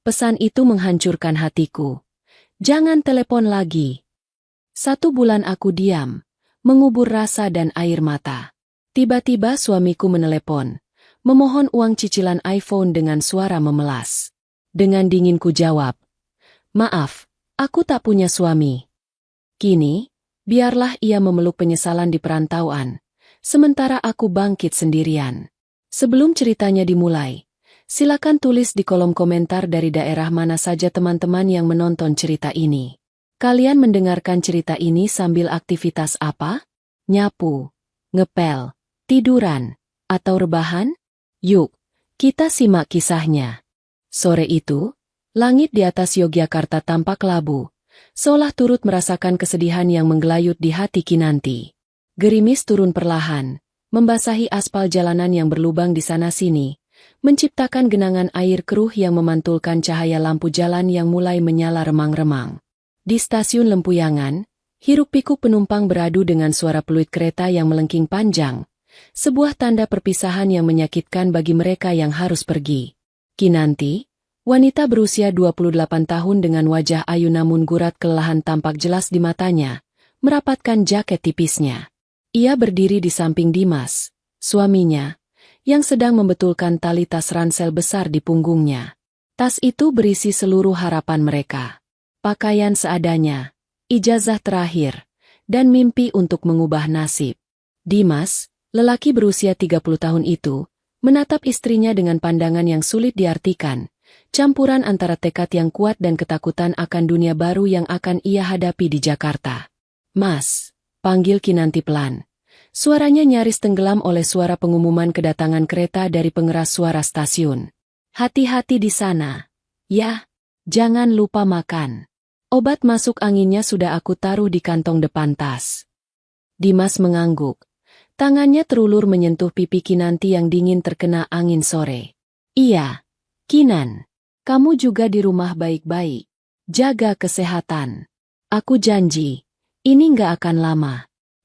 Pesan itu menghancurkan hatiku. Jangan telepon lagi. 1 bulan aku diam, mengubur rasa dan air mata. Tiba-tiba suamiku menelepon, memohon uang cicilan iPhone dengan suara memelas. Dengan dingin ku jawab, "Maaf, aku tak punya suami." Kini, biarlah ia memeluk penyesalan di perantauan, sementara aku bangkit sendirian. Sebelum ceritanya dimulai, silakan tulis di kolom komentar dari daerah mana saja teman-teman yang menonton cerita ini. Kalian mendengarkan cerita ini sambil aktivitas apa? Nyapu, ngepel, tiduran, atau rebahan? Yuk, kita simak kisahnya. Sore itu, langit di atas Yogyakarta tampak labu, seolah turut merasakan kesedihan yang menggelayut di hati Kinanti. Gerimis turun perlahan, membasahi aspal jalanan yang berlubang di sana-sini, menciptakan genangan air keruh yang memantulkan cahaya lampu jalan yang mulai menyala remang-remang. Di stasiun Lempuyangan, hiruk-pikuk penumpang beradu dengan suara peluit kereta yang melengking panjang, sebuah tanda perpisahan yang menyakitkan bagi mereka yang harus pergi. Kinanti, wanita berusia 28 tahun dengan wajah ayu namun gurat kelelahan tampak jelas di matanya, merapatkan jaket tipisnya. Ia berdiri di samping Dimas, suaminya, yang sedang membetulkan tali tas ransel besar di punggungnya. Tas itu berisi seluruh harapan mereka. Pakaian seadanya, ijazah terakhir, dan mimpi untuk mengubah nasib. Dimas, lelaki berusia 30 tahun itu, menatap istrinya dengan pandangan yang sulit diartikan, campuran antara tekad yang kuat dan ketakutan akan dunia baru yang akan ia hadapi di Jakarta. "Mas," panggil Kinanti pelan. Suaranya nyaris tenggelam oleh suara pengumuman kedatangan kereta dari pengeras suara stasiun. "Hati-hati di sana. Ya, jangan lupa makan. Obat masuk anginnya sudah aku taruh di kantong depan tas." Dimas mengangguk. Tangannya terulur menyentuh pipi Kinanti yang dingin terkena angin sore. "Iya, Kinan. Kamu juga di rumah baik-baik. Jaga kesehatan. Aku janji, ini nggak akan lama.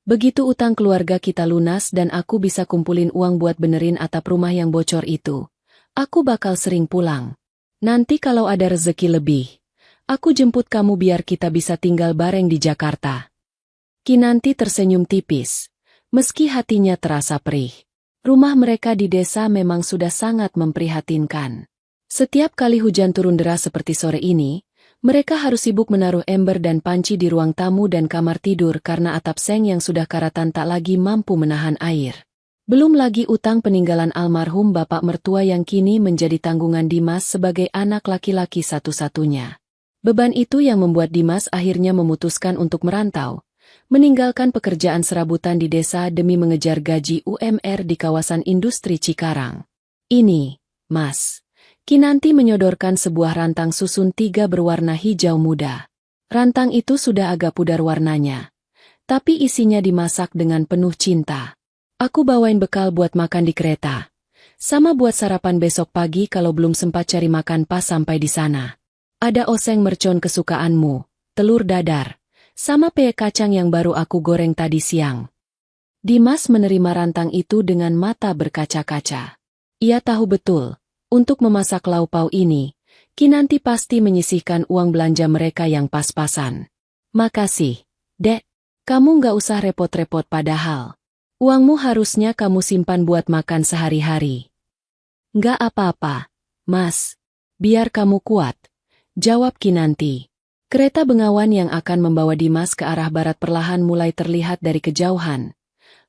Begitu utang keluarga kita lunas dan aku bisa kumpulin uang buat benerin atap rumah yang bocor itu, aku bakal sering pulang. Nanti kalau ada rezeki lebih, aku jemput kamu biar kita bisa tinggal bareng di Jakarta." Kinanti tersenyum tipis, meski hatinya terasa perih. Rumah mereka di desa memang sudah sangat memprihatinkan. Setiap kali hujan turun deras seperti sore ini, mereka harus sibuk menaruh ember dan panci di ruang tamu dan kamar tidur karena atap seng yang sudah karatan tak lagi mampu menahan air. Belum lagi utang peninggalan almarhum bapak mertua yang kini menjadi tanggungan Dimas sebagai anak laki-laki satu-satunya. Beban itu yang membuat Dimas akhirnya memutuskan untuk merantau, meninggalkan pekerjaan serabutan di desa demi mengejar gaji UMR di kawasan industri Cikarang. "Ini, Mas." Kinanti menyodorkan sebuah rantang susun 3 berwarna hijau muda. Rantang itu sudah agak pudar warnanya, tapi isinya dimasak dengan penuh cinta. "Aku bawain bekal buat makan di kereta. Sama buat sarapan besok pagi kalau belum sempat cari makan pas sampai di sana. Ada oseng mercon kesukaanmu, telur dadar, sama peye kacang yang baru aku goreng tadi siang." Dimas menerima rantang itu dengan mata berkaca-kaca. Ia tahu betul, untuk memasak lauk-pauk ini, Kinanti pasti menyisihkan uang belanja mereka yang pas-pasan. "Makasih, Dek. Kamu nggak usah repot-repot padahal uangmu harusnya kamu simpan buat makan sehari-hari." "Nggak apa-apa, Mas. Biar kamu kuat," jawab Kinanti. Kereta Bengawan yang akan membawa Dimas ke arah barat perlahan mulai terlihat dari kejauhan.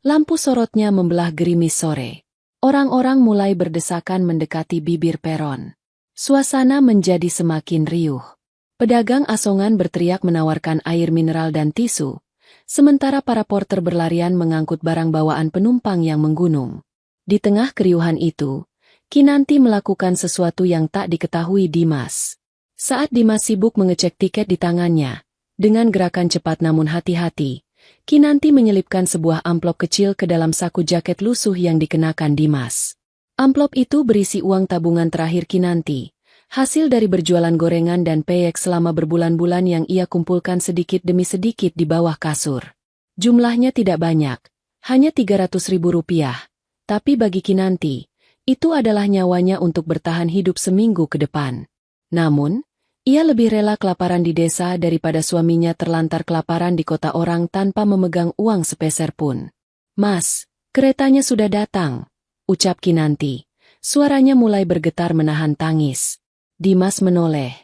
Lampu sorotnya membelah gerimis sore. Orang-orang mulai berdesakan mendekati bibir peron. Suasana menjadi semakin riuh. Pedagang asongan berteriak menawarkan air mineral dan tisu, sementara para porter berlarian mengangkut barang bawaan penumpang yang menggunung. Di tengah keriuhan itu, Kinanti melakukan sesuatu yang tak diketahui Dimas. Saat Dimas sibuk mengecek tiket di tangannya, dengan gerakan cepat namun hati-hati, Kinanti menyelipkan sebuah amplop kecil ke dalam saku jaket lusuh yang dikenakan Dimas. Amplop itu berisi uang tabungan terakhir Kinanti, hasil dari berjualan gorengan dan peyek selama berbulan-bulan yang ia kumpulkan sedikit demi sedikit di bawah kasur. Jumlahnya tidak banyak, hanya 300.000 rupiah, tapi bagi Kinanti, itu adalah nyawanya untuk bertahan hidup seminggu ke depan. Namun, ia lebih rela kelaparan di desa daripada suaminya terlantar kelaparan di kota orang tanpa memegang uang sepeser pun. "Mas, keretanya sudah datang," ucap Kinanti. Suaranya mulai bergetar menahan tangis. Dimas menoleh,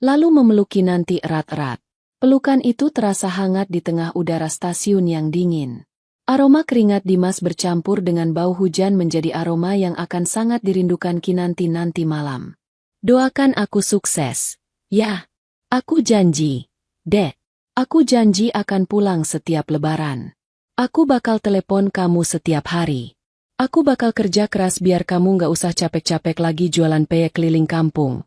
lalu memeluk Kinanti erat-erat. Pelukan itu terasa hangat di tengah udara stasiun yang dingin. Aroma keringat Dimas bercampur dengan bau hujan menjadi aroma yang akan sangat dirindukan Kinanti nanti malam. "Doakan aku sukses." "Ya, aku janji, Dek. Aku janji akan pulang setiap lebaran. Aku bakal telepon kamu setiap hari. Aku bakal kerja keras biar kamu nggak usah capek-capek lagi jualan peyek keliling kampung,"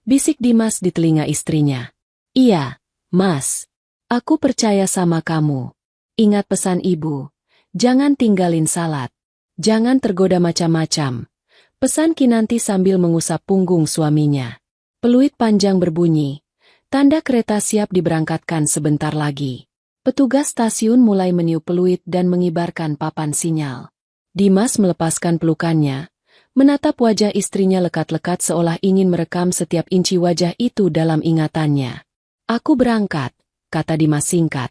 bisik Dimas di telinga istrinya. "Iya, Mas. Aku percaya sama kamu. Ingat pesan ibu. Jangan tinggalin salat. Jangan tergoda macam-macam," pesan Kinanti sambil mengusap punggung suaminya. Peluit panjang berbunyi. Tanda kereta siap diberangkatkan sebentar lagi. Petugas stasiun mulai meniup peluit dan mengibarkan papan sinyal. Dimas melepaskan pelukannya, menatap wajah istrinya lekat-lekat seolah ingin merekam setiap inci wajah itu dalam ingatannya. "Aku berangkat," kata Dimas singkat.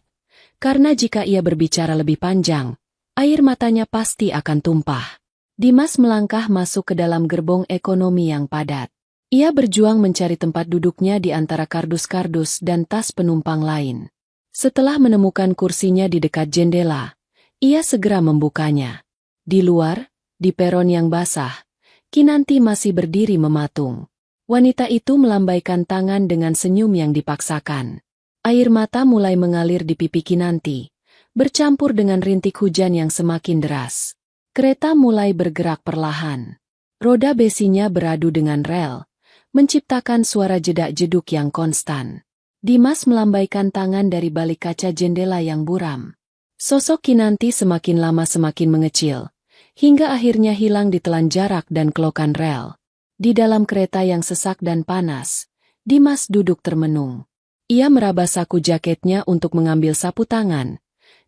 Karena jika ia berbicara lebih panjang, air matanya pasti akan tumpah. Dimas melangkah masuk ke dalam gerbong ekonomi yang padat. Ia berjuang mencari tempat duduknya di antara kardus-kardus dan tas penumpang lain. Setelah menemukan kursinya di dekat jendela, ia segera membukanya. Di luar, di peron yang basah, Kinanti masih berdiri mematung. Wanita itu melambaikan tangan dengan senyum yang dipaksakan. Air mata mulai mengalir di pipi Kinanti, bercampur dengan rintik hujan yang semakin deras. Kereta mulai bergerak perlahan. Roda besinya beradu dengan rel, menciptakan suara jedak-jeduk yang konstan. Dimas melambaikan tangan dari balik kaca jendela yang buram. Sosok Kinanti semakin lama semakin mengecil, hingga akhirnya hilang ditelan jarak dan kelokan rel. Di dalam kereta yang sesak dan panas, Dimas duduk termenung. Ia meraba saku jaketnya untuk mengambil sapu tangan,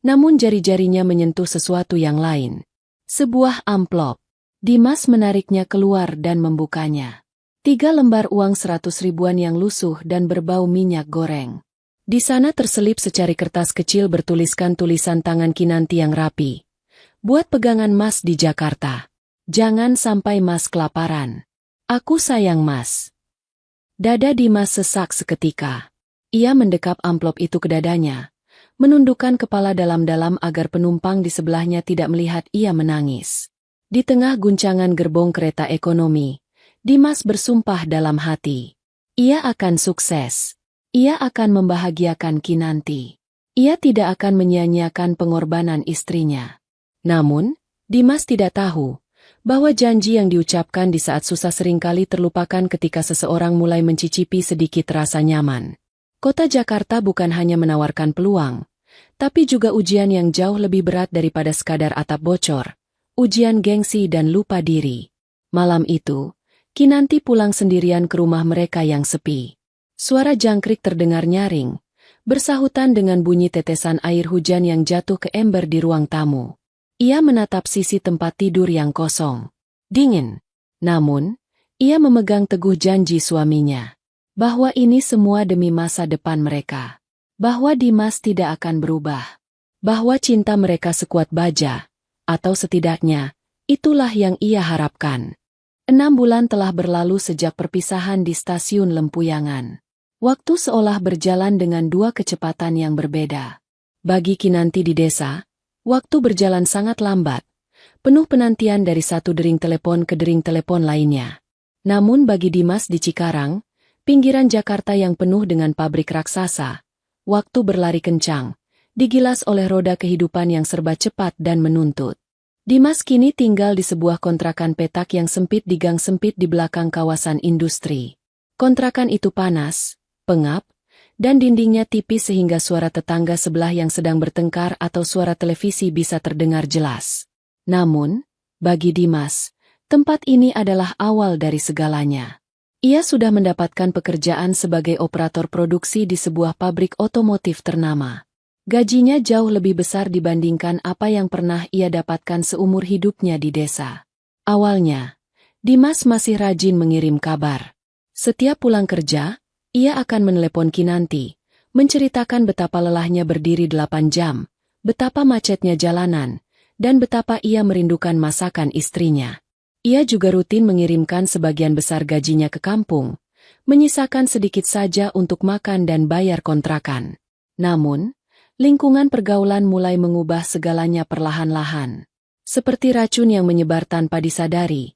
namun jari-jarinya menyentuh sesuatu yang lain. Sebuah amplop. Dimas menariknya keluar dan membukanya. 3 lembar uang 100 ribuan yang lusuh dan berbau minyak goreng. Di sana terselip secari kertas kecil bertuliskan tulisan tangan Kinanti yang rapi. "Buat pegangan Mas di Jakarta. Jangan sampai Mas kelaparan. Aku sayang Mas." Dada Dimas sesak seketika. Ia mendekap amplop itu ke dadanya, menundukkan kepala dalam-dalam agar penumpang di sebelahnya tidak melihat ia menangis. Di tengah guncangan gerbong kereta ekonomi, Dimas bersumpah dalam hati. Ia akan sukses. Ia akan membahagiakan Kinanti. Ia tidak akan menyia-nyiakan pengorbanan istrinya. Namun, Dimas tidak tahu bahwa janji yang diucapkan di saat susah seringkali terlupakan ketika seseorang mulai mencicipi sedikit rasa nyaman. Kota Jakarta bukan hanya menawarkan peluang, tapi juga ujian yang jauh lebih berat daripada sekadar atap bocor, ujian gengsi dan lupa diri. Malam itu, Kinanti pulang sendirian ke rumah mereka yang sepi. Suara jangkrik terdengar nyaring, bersahutan dengan bunyi tetesan air hujan yang jatuh ke ember di ruang tamu. Ia menatap sisi tempat tidur yang kosong, dingin. Namun, ia memegang teguh janji suaminya, bahwa ini semua demi masa depan mereka. Bahwa Dimas tidak akan berubah. Bahwa cinta mereka sekuat baja, atau setidaknya, itulah yang ia harapkan. 6 bulan telah berlalu sejak perpisahan di stasiun Lempuyangan. Waktu seolah berjalan dengan 2 kecepatan yang berbeda. Bagi Kinanti di desa, waktu berjalan sangat lambat, penuh penantian dari satu dering telepon ke dering telepon lainnya. Namun bagi Dimas di Cikarang, pinggiran Jakarta yang penuh dengan pabrik raksasa, waktu berlari kencang, digilas oleh roda kehidupan yang serba cepat dan menuntut. Dimas kini tinggal di sebuah kontrakan petak yang sempit di gang sempit di belakang kawasan industri. Kontrakan itu panas, pengap, dan dindingnya tipis sehingga suara tetangga sebelah yang sedang bertengkar atau suara televisi bisa terdengar jelas. Namun, bagi Dimas, tempat ini adalah awal dari segalanya. Ia sudah mendapatkan pekerjaan sebagai operator produksi di sebuah pabrik otomotif ternama. Gajinya jauh lebih besar dibandingkan apa yang pernah ia dapatkan seumur hidupnya di desa. Awalnya, Dimas masih rajin mengirim kabar. Setiap pulang kerja, ia akan menelepon Kinanti, menceritakan betapa lelahnya berdiri 8 jam, betapa macetnya jalanan, dan betapa ia merindukan masakan istrinya. Ia juga rutin mengirimkan sebagian besar gajinya ke kampung, menyisakan sedikit saja untuk makan dan bayar kontrakan. Namun, lingkungan pergaulan mulai mengubah segalanya perlahan-lahan. Seperti racun yang menyebar tanpa disadari,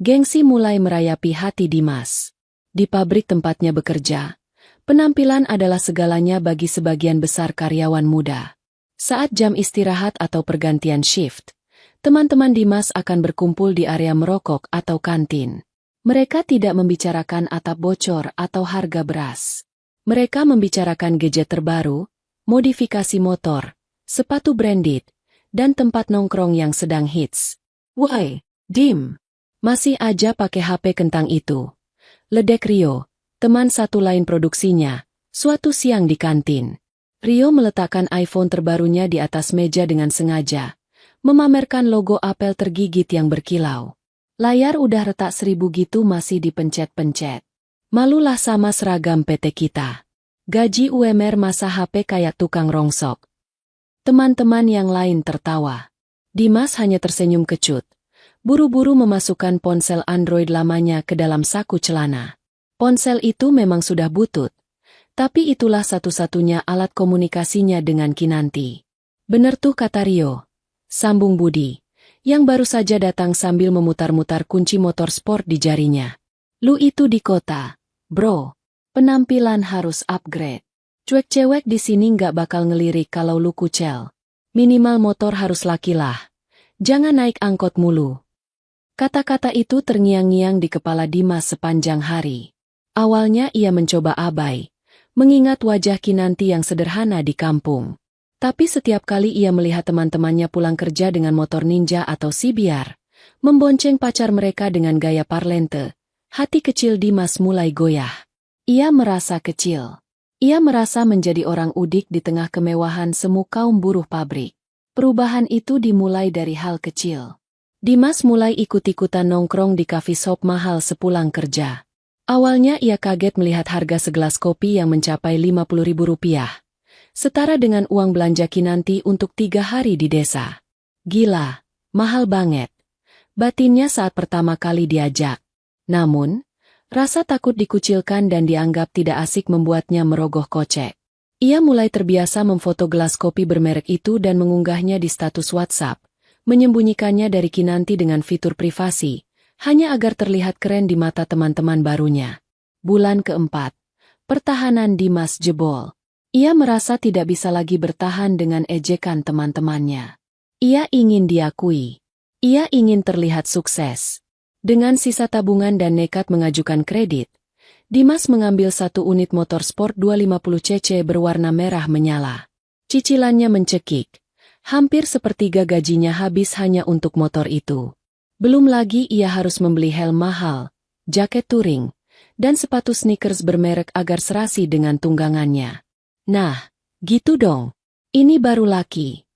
gengsi mulai merayapi hati Dimas. Di pabrik tempatnya bekerja, penampilan adalah segalanya bagi sebagian besar karyawan muda. Saat jam istirahat atau pergantian shift, teman-teman Dimas akan berkumpul di area merokok atau kantin. Mereka tidak membicarakan atap bocor atau harga beras. Mereka membicarakan gadget terbaru, modifikasi motor, sepatu branded, dan tempat nongkrong yang sedang hits. "Woi, Dim, masih aja pakai HP kentang itu," ledek Rio, teman satu lain produksinya, suatu siang di kantin. Rio meletakkan iPhone terbarunya di atas meja dengan sengaja, memamerkan logo Apple tergigit yang berkilau. "Layar udah retak 1000 gitu masih dipencet-pencet. Malulah sama seragam PT kita. Gaji UMR masa HP kayak tukang rongsok." Teman-teman yang lain tertawa. Dimas hanya tersenyum kecut. Buru-buru memasukkan ponsel Android lamanya ke dalam saku celana. Ponsel itu memang sudah butut, tapi itulah satu-satunya alat komunikasinya dengan Kinanti. "Bener tuh kata Rio," sambung Budi, yang baru saja datang sambil memutar-mutar kunci motor sport di jarinya. "Lu itu di kota, bro. Penampilan harus upgrade. Cuek-cewek di sini nggak bakal ngelirik kalau lu kucel. Minimal motor harus laki lah. Jangan naik angkot mulu." Kata-kata itu terngiang-ngiang di kepala Dimas sepanjang hari. Awalnya ia mencoba abai, mengingat wajah Kinanti yang sederhana di kampung. Tapi setiap kali ia melihat teman-temannya pulang kerja dengan motor ninja atau CBR, membonceng pacar mereka dengan gaya parlente, hati kecil Dimas mulai goyah. Ia merasa kecil. Ia merasa menjadi orang udik di tengah kemewahan semu kaum buruh pabrik. Perubahan itu dimulai dari hal kecil. Dimas mulai ikut-ikutan nongkrong di coffee shop mahal sepulang kerja. Awalnya ia kaget melihat harga segelas kopi yang mencapai Rp50.000, setara dengan uang belanja Kinanti untuk 3 hari di desa. Gila, mahal banget, batinnya saat pertama kali diajak. Namun, rasa takut dikucilkan dan dianggap tidak asik membuatnya merogoh kocek. Ia mulai terbiasa memfoto gelas kopi bermerek itu dan mengunggahnya di status WhatsApp, menyembunyikannya dari Kinanti dengan fitur privasi, hanya agar terlihat keren di mata teman-teman barunya. Bulan keempat, pertahanan Dimas jebol. Ia merasa tidak bisa lagi bertahan dengan ejekan teman-temannya. Ia ingin diakui. Ia ingin terlihat sukses. Dengan sisa tabungan dan nekat mengajukan kredit, Dimas mengambil 1 unit motor sport 250cc berwarna merah menyala. Cicilannya mencekik. Hampir sepertiga gajinya habis hanya untuk motor itu. Belum lagi ia harus membeli helm mahal, jaket touring, dan sepatu sneakers bermerek agar serasi dengan tunggangannya. "Nah, gitu dong. Ini baru laki,"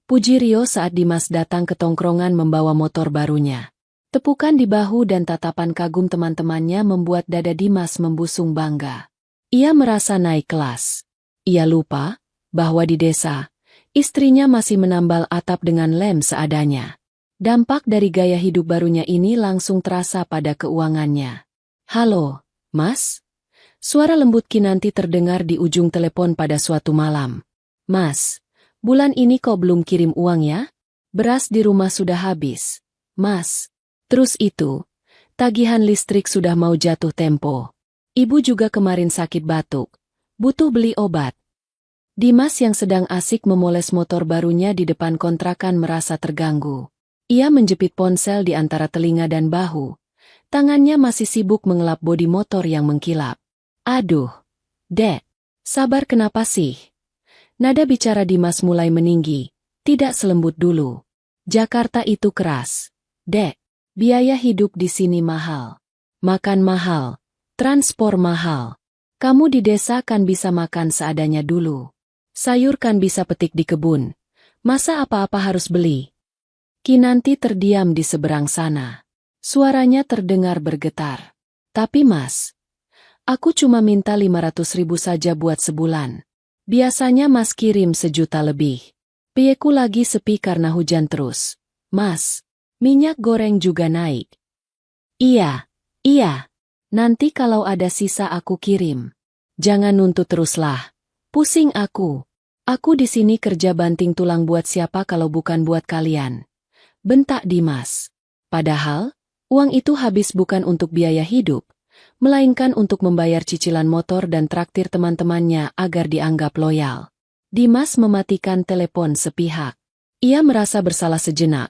puji Rio saat Dimas datang ke tongkrongan membawa motor barunya. Tepukan di bahu dan tatapan kagum teman-temannya membuat dada Dimas membusung bangga. Ia merasa naik kelas. Ia lupa bahwa di desa, istrinya masih menambal atap dengan lem seadanya. Dampak dari gaya hidup barunya ini langsung terasa pada keuangannya. "Halo, Mas?" Suara lembut Kinanti terdengar di ujung telepon pada suatu malam. "Mas, bulan ini kok belum kirim uang ya? Beras di rumah sudah habis, Mas. Terus itu, tagihan listrik sudah mau jatuh tempo. Ibu juga kemarin sakit batuk, butuh beli obat." Dimas yang sedang asik memoles motor barunya di depan kontrakan merasa terganggu. Ia menjepit ponsel di antara telinga dan bahu. Tangannya masih sibuk mengelap bodi motor yang mengkilap. "Aduh, Dek, sabar kenapa sih?" Nada bicara Dimas mulai meninggi, tidak selembut dulu. "Jakarta itu keras, Dek. Biaya hidup di sini mahal. Makan mahal, transport mahal. Kamu di desa kan bisa makan seadanya dulu. Sayur kan bisa petik di kebun. Masa apa-apa harus beli?" Kinanti terdiam di seberang sana. Suaranya terdengar bergetar. "Tapi Mas, Aku cuma minta 500.000 saja buat sebulan. Biasanya Mas kirim 1 juta lebih. Piyeku lagi sepi karena hujan terus. Mas, minyak goreng juga naik. Iya, iya. Nanti kalau ada sisa aku kirim. Jangan nuntut teruslah. Pusing aku. Aku di sini kerja banting tulang buat siapa kalau bukan buat kalian. Bentak Dimas. Padahal, uang itu habis bukan untuk biaya hidup, melainkan untuk membayar cicilan motor dan traktir teman-temannya agar dianggap loyal. Dimas mematikan telepon sepihak. Ia merasa bersalah sejenak,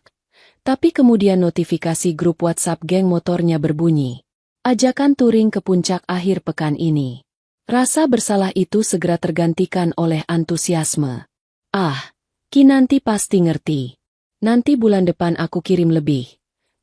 tapi kemudian notifikasi grup WhatsApp geng motornya berbunyi. Ajakan touring ke puncak akhir pekan ini. Rasa bersalah itu segera tergantikan oleh antusiasme. Ah, Kinanti pasti ngerti. Nanti bulan depan aku kirim lebih.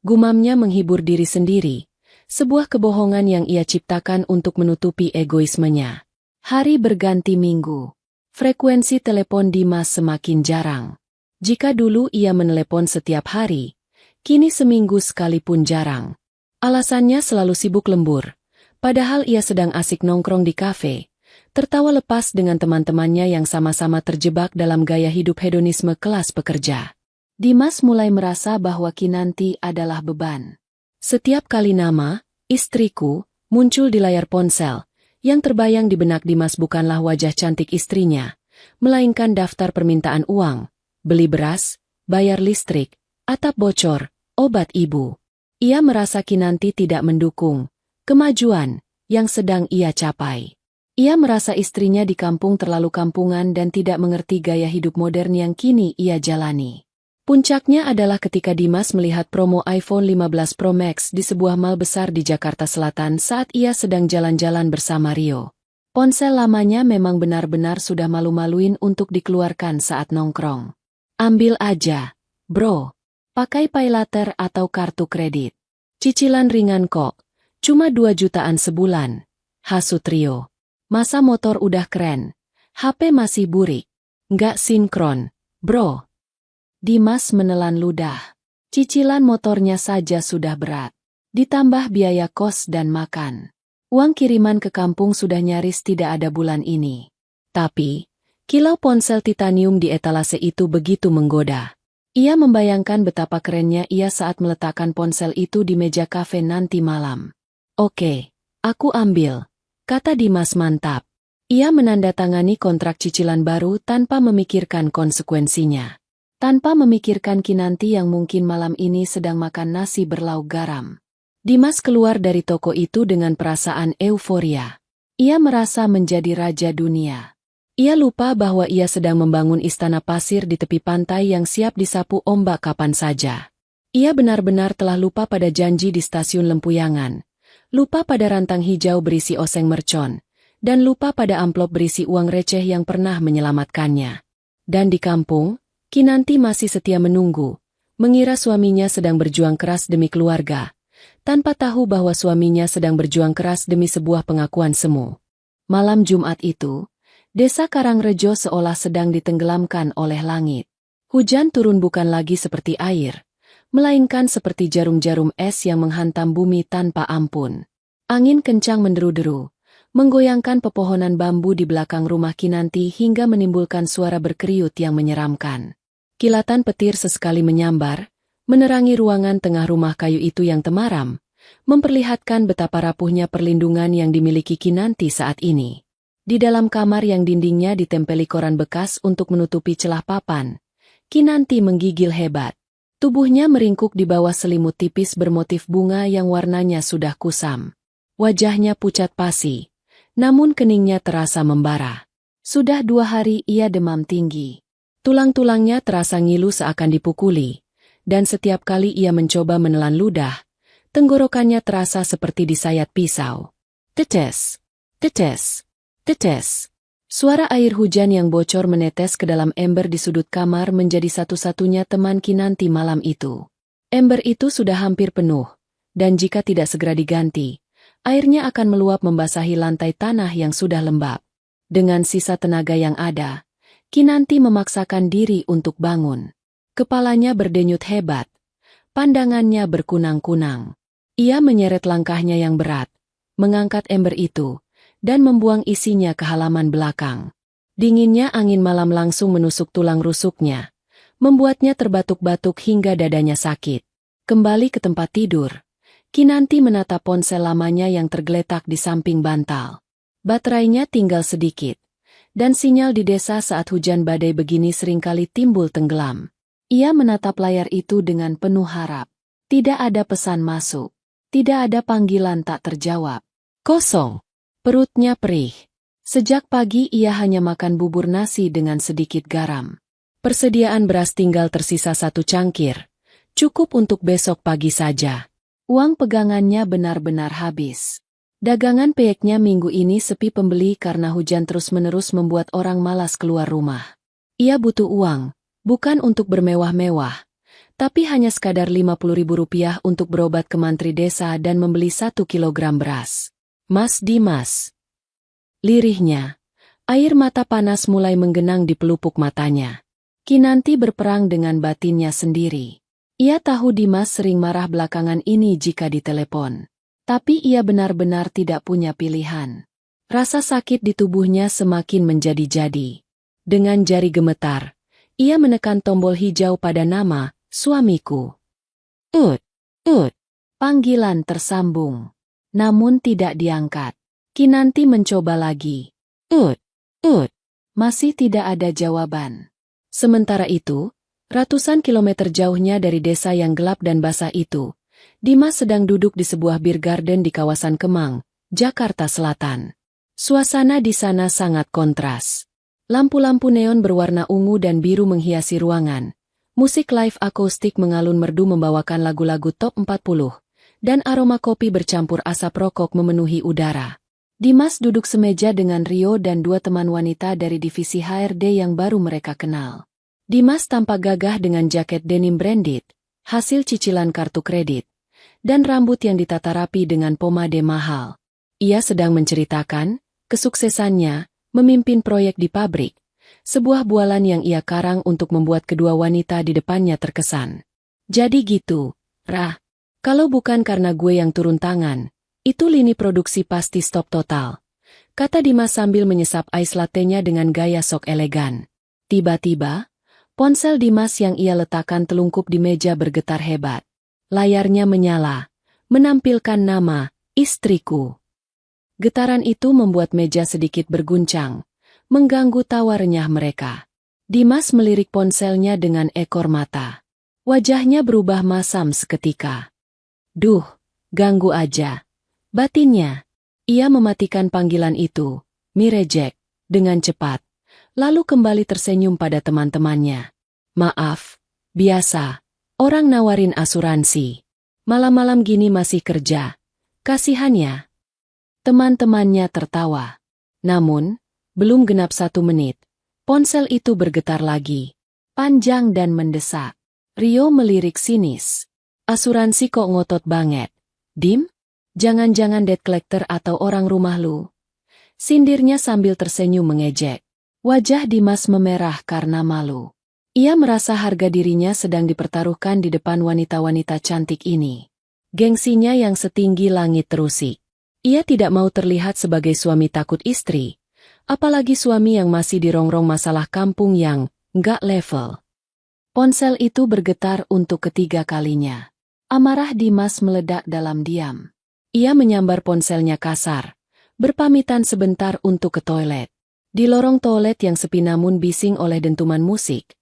Gumamnya menghibur diri sendiri. Sebuah kebohongan yang ia ciptakan untuk menutupi egoismenya. Hari berganti minggu. Frekuensi telepon Dimas semakin jarang. Jika dulu ia menelepon setiap hari, kini seminggu sekalipun jarang. Alasannya selalu sibuk lembur. Padahal ia sedang asik nongkrong di kafe, tertawa lepas dengan teman-temannya yang sama-sama terjebak dalam gaya hidup hedonisme kelas pekerja. Dimas mulai merasa bahwa Kinanti adalah beban. Setiap kali nama, istriku, muncul di layar ponsel, yang terbayang di benak Dimas bukanlah wajah cantik istrinya, melainkan daftar permintaan uang, beli beras, bayar listrik, atap bocor, obat ibu. Ia merasa Kinanti tidak mendukung kemajuan yang sedang ia capai. Ia merasa istrinya di kampung terlalu kampungan dan tidak mengerti gaya hidup modern yang kini ia jalani. Puncaknya adalah ketika Dimas melihat promo iPhone 15 Pro Max di sebuah mall besar di Jakarta Selatan saat ia sedang jalan-jalan bersama Rio. Ponsel lamanya memang benar-benar sudah malu-maluin untuk dikeluarkan saat nongkrong. Ambil aja, bro. Pakai paylater atau kartu kredit. Cicilan ringan kok. Cuma 2 jutaan sebulan. Hasut Rio. Masa motor udah keren. HP masih burik. Nggak sinkron, bro. Dimas menelan ludah. Cicilan motornya saja sudah berat. Ditambah biaya kos dan makan. Uang kiriman ke kampung sudah nyaris tidak ada bulan ini. Tapi, kilau ponsel titanium di etalase itu begitu menggoda. Ia membayangkan betapa kerennya ia saat meletakkan ponsel itu di meja kafe nanti malam. Oke, aku ambil, kata Dimas mantap. Ia menandatangani kontrak cicilan baru tanpa memikirkan konsekuensinya. Tanpa memikirkan Kinanti yang mungkin malam ini sedang makan nasi berlauk garam. Dimas keluar dari toko itu dengan perasaan euforia. Ia merasa menjadi raja dunia. Ia lupa bahwa ia sedang membangun istana pasir di tepi pantai yang siap disapu ombak kapan saja. Ia benar-benar telah lupa pada janji di stasiun Lempuyangan, lupa pada rantang hijau berisi oseng mercon, dan lupa pada amplop berisi uang receh yang pernah menyelamatkannya. Dan di kampung, Kinanti masih setia menunggu, mengira suaminya sedang berjuang keras demi keluarga, tanpa tahu bahwa suaminya sedang berjuang keras demi sebuah pengakuan semu. Malam Jumat itu, Desa Karangrejo seolah sedang ditenggelamkan oleh langit. Hujan turun bukan lagi seperti air, melainkan seperti jarum-jarum es yang menghantam bumi tanpa ampun. Angin kencang menderu-deru, menggoyangkan pepohonan bambu di belakang rumah Kinanti hingga menimbulkan suara berkeriut yang menyeramkan. Kilatan petir sesekali menyambar, menerangi ruangan tengah rumah kayu itu yang temaram, memperlihatkan betapa rapuhnya perlindungan yang dimiliki Kinanti saat ini. Di dalam kamar yang dindingnya ditempeli koran bekas untuk menutupi celah papan, Kinanti menggigil hebat. Tubuhnya meringkuk di bawah selimut tipis bermotif bunga yang warnanya sudah kusam. Wajahnya pucat pasi, namun keningnya terasa membara. Sudah 2 hari ia demam tinggi. Tulang-tulangnya terasa ngilu seakan dipukuli, dan setiap kali ia mencoba menelan ludah, tenggorokannya terasa seperti disayat pisau. Tetes, tetes. Tetes. Suara air hujan yang bocor menetes ke dalam ember di sudut kamar menjadi satu-satunya teman Kinanti malam itu. Ember itu sudah hampir penuh, dan jika tidak segera diganti, airnya akan meluap membasahi lantai tanah yang sudah lembab. Dengan sisa tenaga yang ada, Kinanti memaksakan diri untuk bangun. Kepalanya berdenyut hebat, pandangannya berkunang-kunang. Ia menyeret langkahnya yang berat, mengangkat ember itu, dan membuang isinya ke halaman belakang. Dinginnya angin malam langsung menusuk tulang rusuknya, membuatnya terbatuk-batuk hingga dadanya sakit. Kembali ke tempat tidur, Kinanti menatap ponsel lamanya yang tergeletak di samping bantal. Baterainya tinggal sedikit, dan sinyal di desa saat hujan badai begini seringkali timbul tenggelam. Ia menatap layar itu dengan penuh harap. Tidak ada pesan masuk. Tidak ada panggilan tak terjawab. Kosong. Perutnya perih. Sejak pagi ia hanya makan bubur nasi dengan sedikit garam. Persediaan beras tinggal tersisa 1 cangkir. Cukup untuk besok pagi saja. Uang pegangannya benar-benar habis. Dagangan peyeknya minggu ini sepi pembeli karena hujan terus-menerus membuat orang malas keluar rumah. Ia butuh uang, bukan untuk bermewah-mewah, tapi hanya sekadar Rp50.000 untuk berobat ke mantri desa dan membeli 1 kilogram beras. Mas Dimas. Lirihnya, air mata panas mulai menggenang di pelupuk matanya. Kinanti berperang dengan batinnya sendiri. Ia tahu Dimas sering marah belakangan ini jika ditelepon. Tapi ia benar-benar tidak punya pilihan. Rasa sakit di tubuhnya semakin menjadi-jadi. Dengan jari gemetar, ia menekan tombol hijau pada nama, suamiku. Ut. Panggilan tersambung. Namun tidak diangkat. Kinanti mencoba lagi. Ut. Masih tidak ada jawaban. Sementara itu, ratusan kilometer jauhnya dari desa yang gelap dan basah itu, Dimas sedang duduk di sebuah beer garden di kawasan Kemang, Jakarta Selatan. Suasana di sana sangat kontras. Lampu-lampu neon berwarna ungu dan biru menghiasi ruangan. Musik live akustik mengalun merdu membawakan lagu-lagu top 40, dan aroma kopi bercampur asap rokok memenuhi udara. Dimas duduk semeja dengan Rio dan 2 teman wanita dari divisi HRD yang baru mereka kenal. Dimas tampak gagah dengan jaket denim branded, hasil cicilan kartu kredit, dan rambut yang ditata rapi dengan pomade mahal. Ia sedang menceritakan kesuksesannya memimpin proyek di pabrik, sebuah bualan yang ia karang untuk membuat kedua wanita di depannya terkesan. Jadi gitu, Rah. Kalau bukan karena gue yang turun tangan, itu lini produksi pasti stop total, kata Dimas sambil menyesap ais latte-nya dengan gaya sok elegan. Tiba-tiba, ponsel Dimas yang ia letakkan telungkup di meja bergetar hebat. Layarnya menyala, menampilkan nama, istriku. Getaran itu membuat meja sedikit berguncang, mengganggu tawa renyah mereka. Dimas melirik ponselnya dengan ekor mata. Wajahnya berubah masam seketika. Duh, ganggu aja. Batinnya. Ia mematikan panggilan itu, mirejek, dengan cepat. Lalu kembali tersenyum pada teman-temannya. Maaf, biasa. Orang nawarin asuransi. Malam-malam gini masih kerja. Kasihannya. Teman-temannya tertawa. Namun, belum genap 1 menit. Ponsel itu bergetar lagi. Panjang dan mendesak. Rio melirik sinis. Asuransi kok ngotot banget. Dim? Jangan-jangan debt collector atau orang rumah lu? Sindirnya sambil tersenyum mengejek. Wajah Dimas memerah karena malu. Ia merasa harga dirinya sedang dipertaruhkan di depan wanita-wanita cantik ini. Gengsinya yang setinggi langit terusik. Ia tidak mau terlihat sebagai suami takut istri, apalagi suami yang masih dirongrong masalah kampung yang nggak level. Ponsel itu bergetar untuk ketiga kalinya. Amarah Dimas meledak dalam diam. Ia menyambar ponselnya kasar, berpamitan sebentar untuk ke toilet. Di lorong toilet yang sepi namun bising oleh dentuman musik,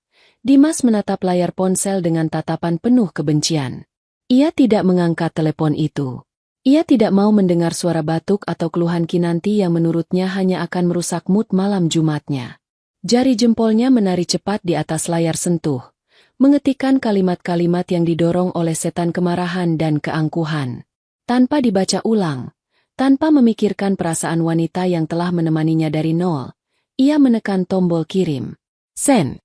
Dimas menatap layar ponsel dengan tatapan penuh kebencian. Ia tidak mengangkat telepon itu. Ia tidak mau mendengar suara batuk atau keluhan Kinanti yang menurutnya hanya akan merusak mood malam Jumatnya. Jari jempolnya menari cepat di atas layar sentuh, mengetikkan kalimat-kalimat yang didorong oleh setan kemarahan dan keangkuhan. Tanpa dibaca ulang, tanpa memikirkan perasaan wanita yang telah menemaninya dari nol, ia menekan tombol kirim. Send.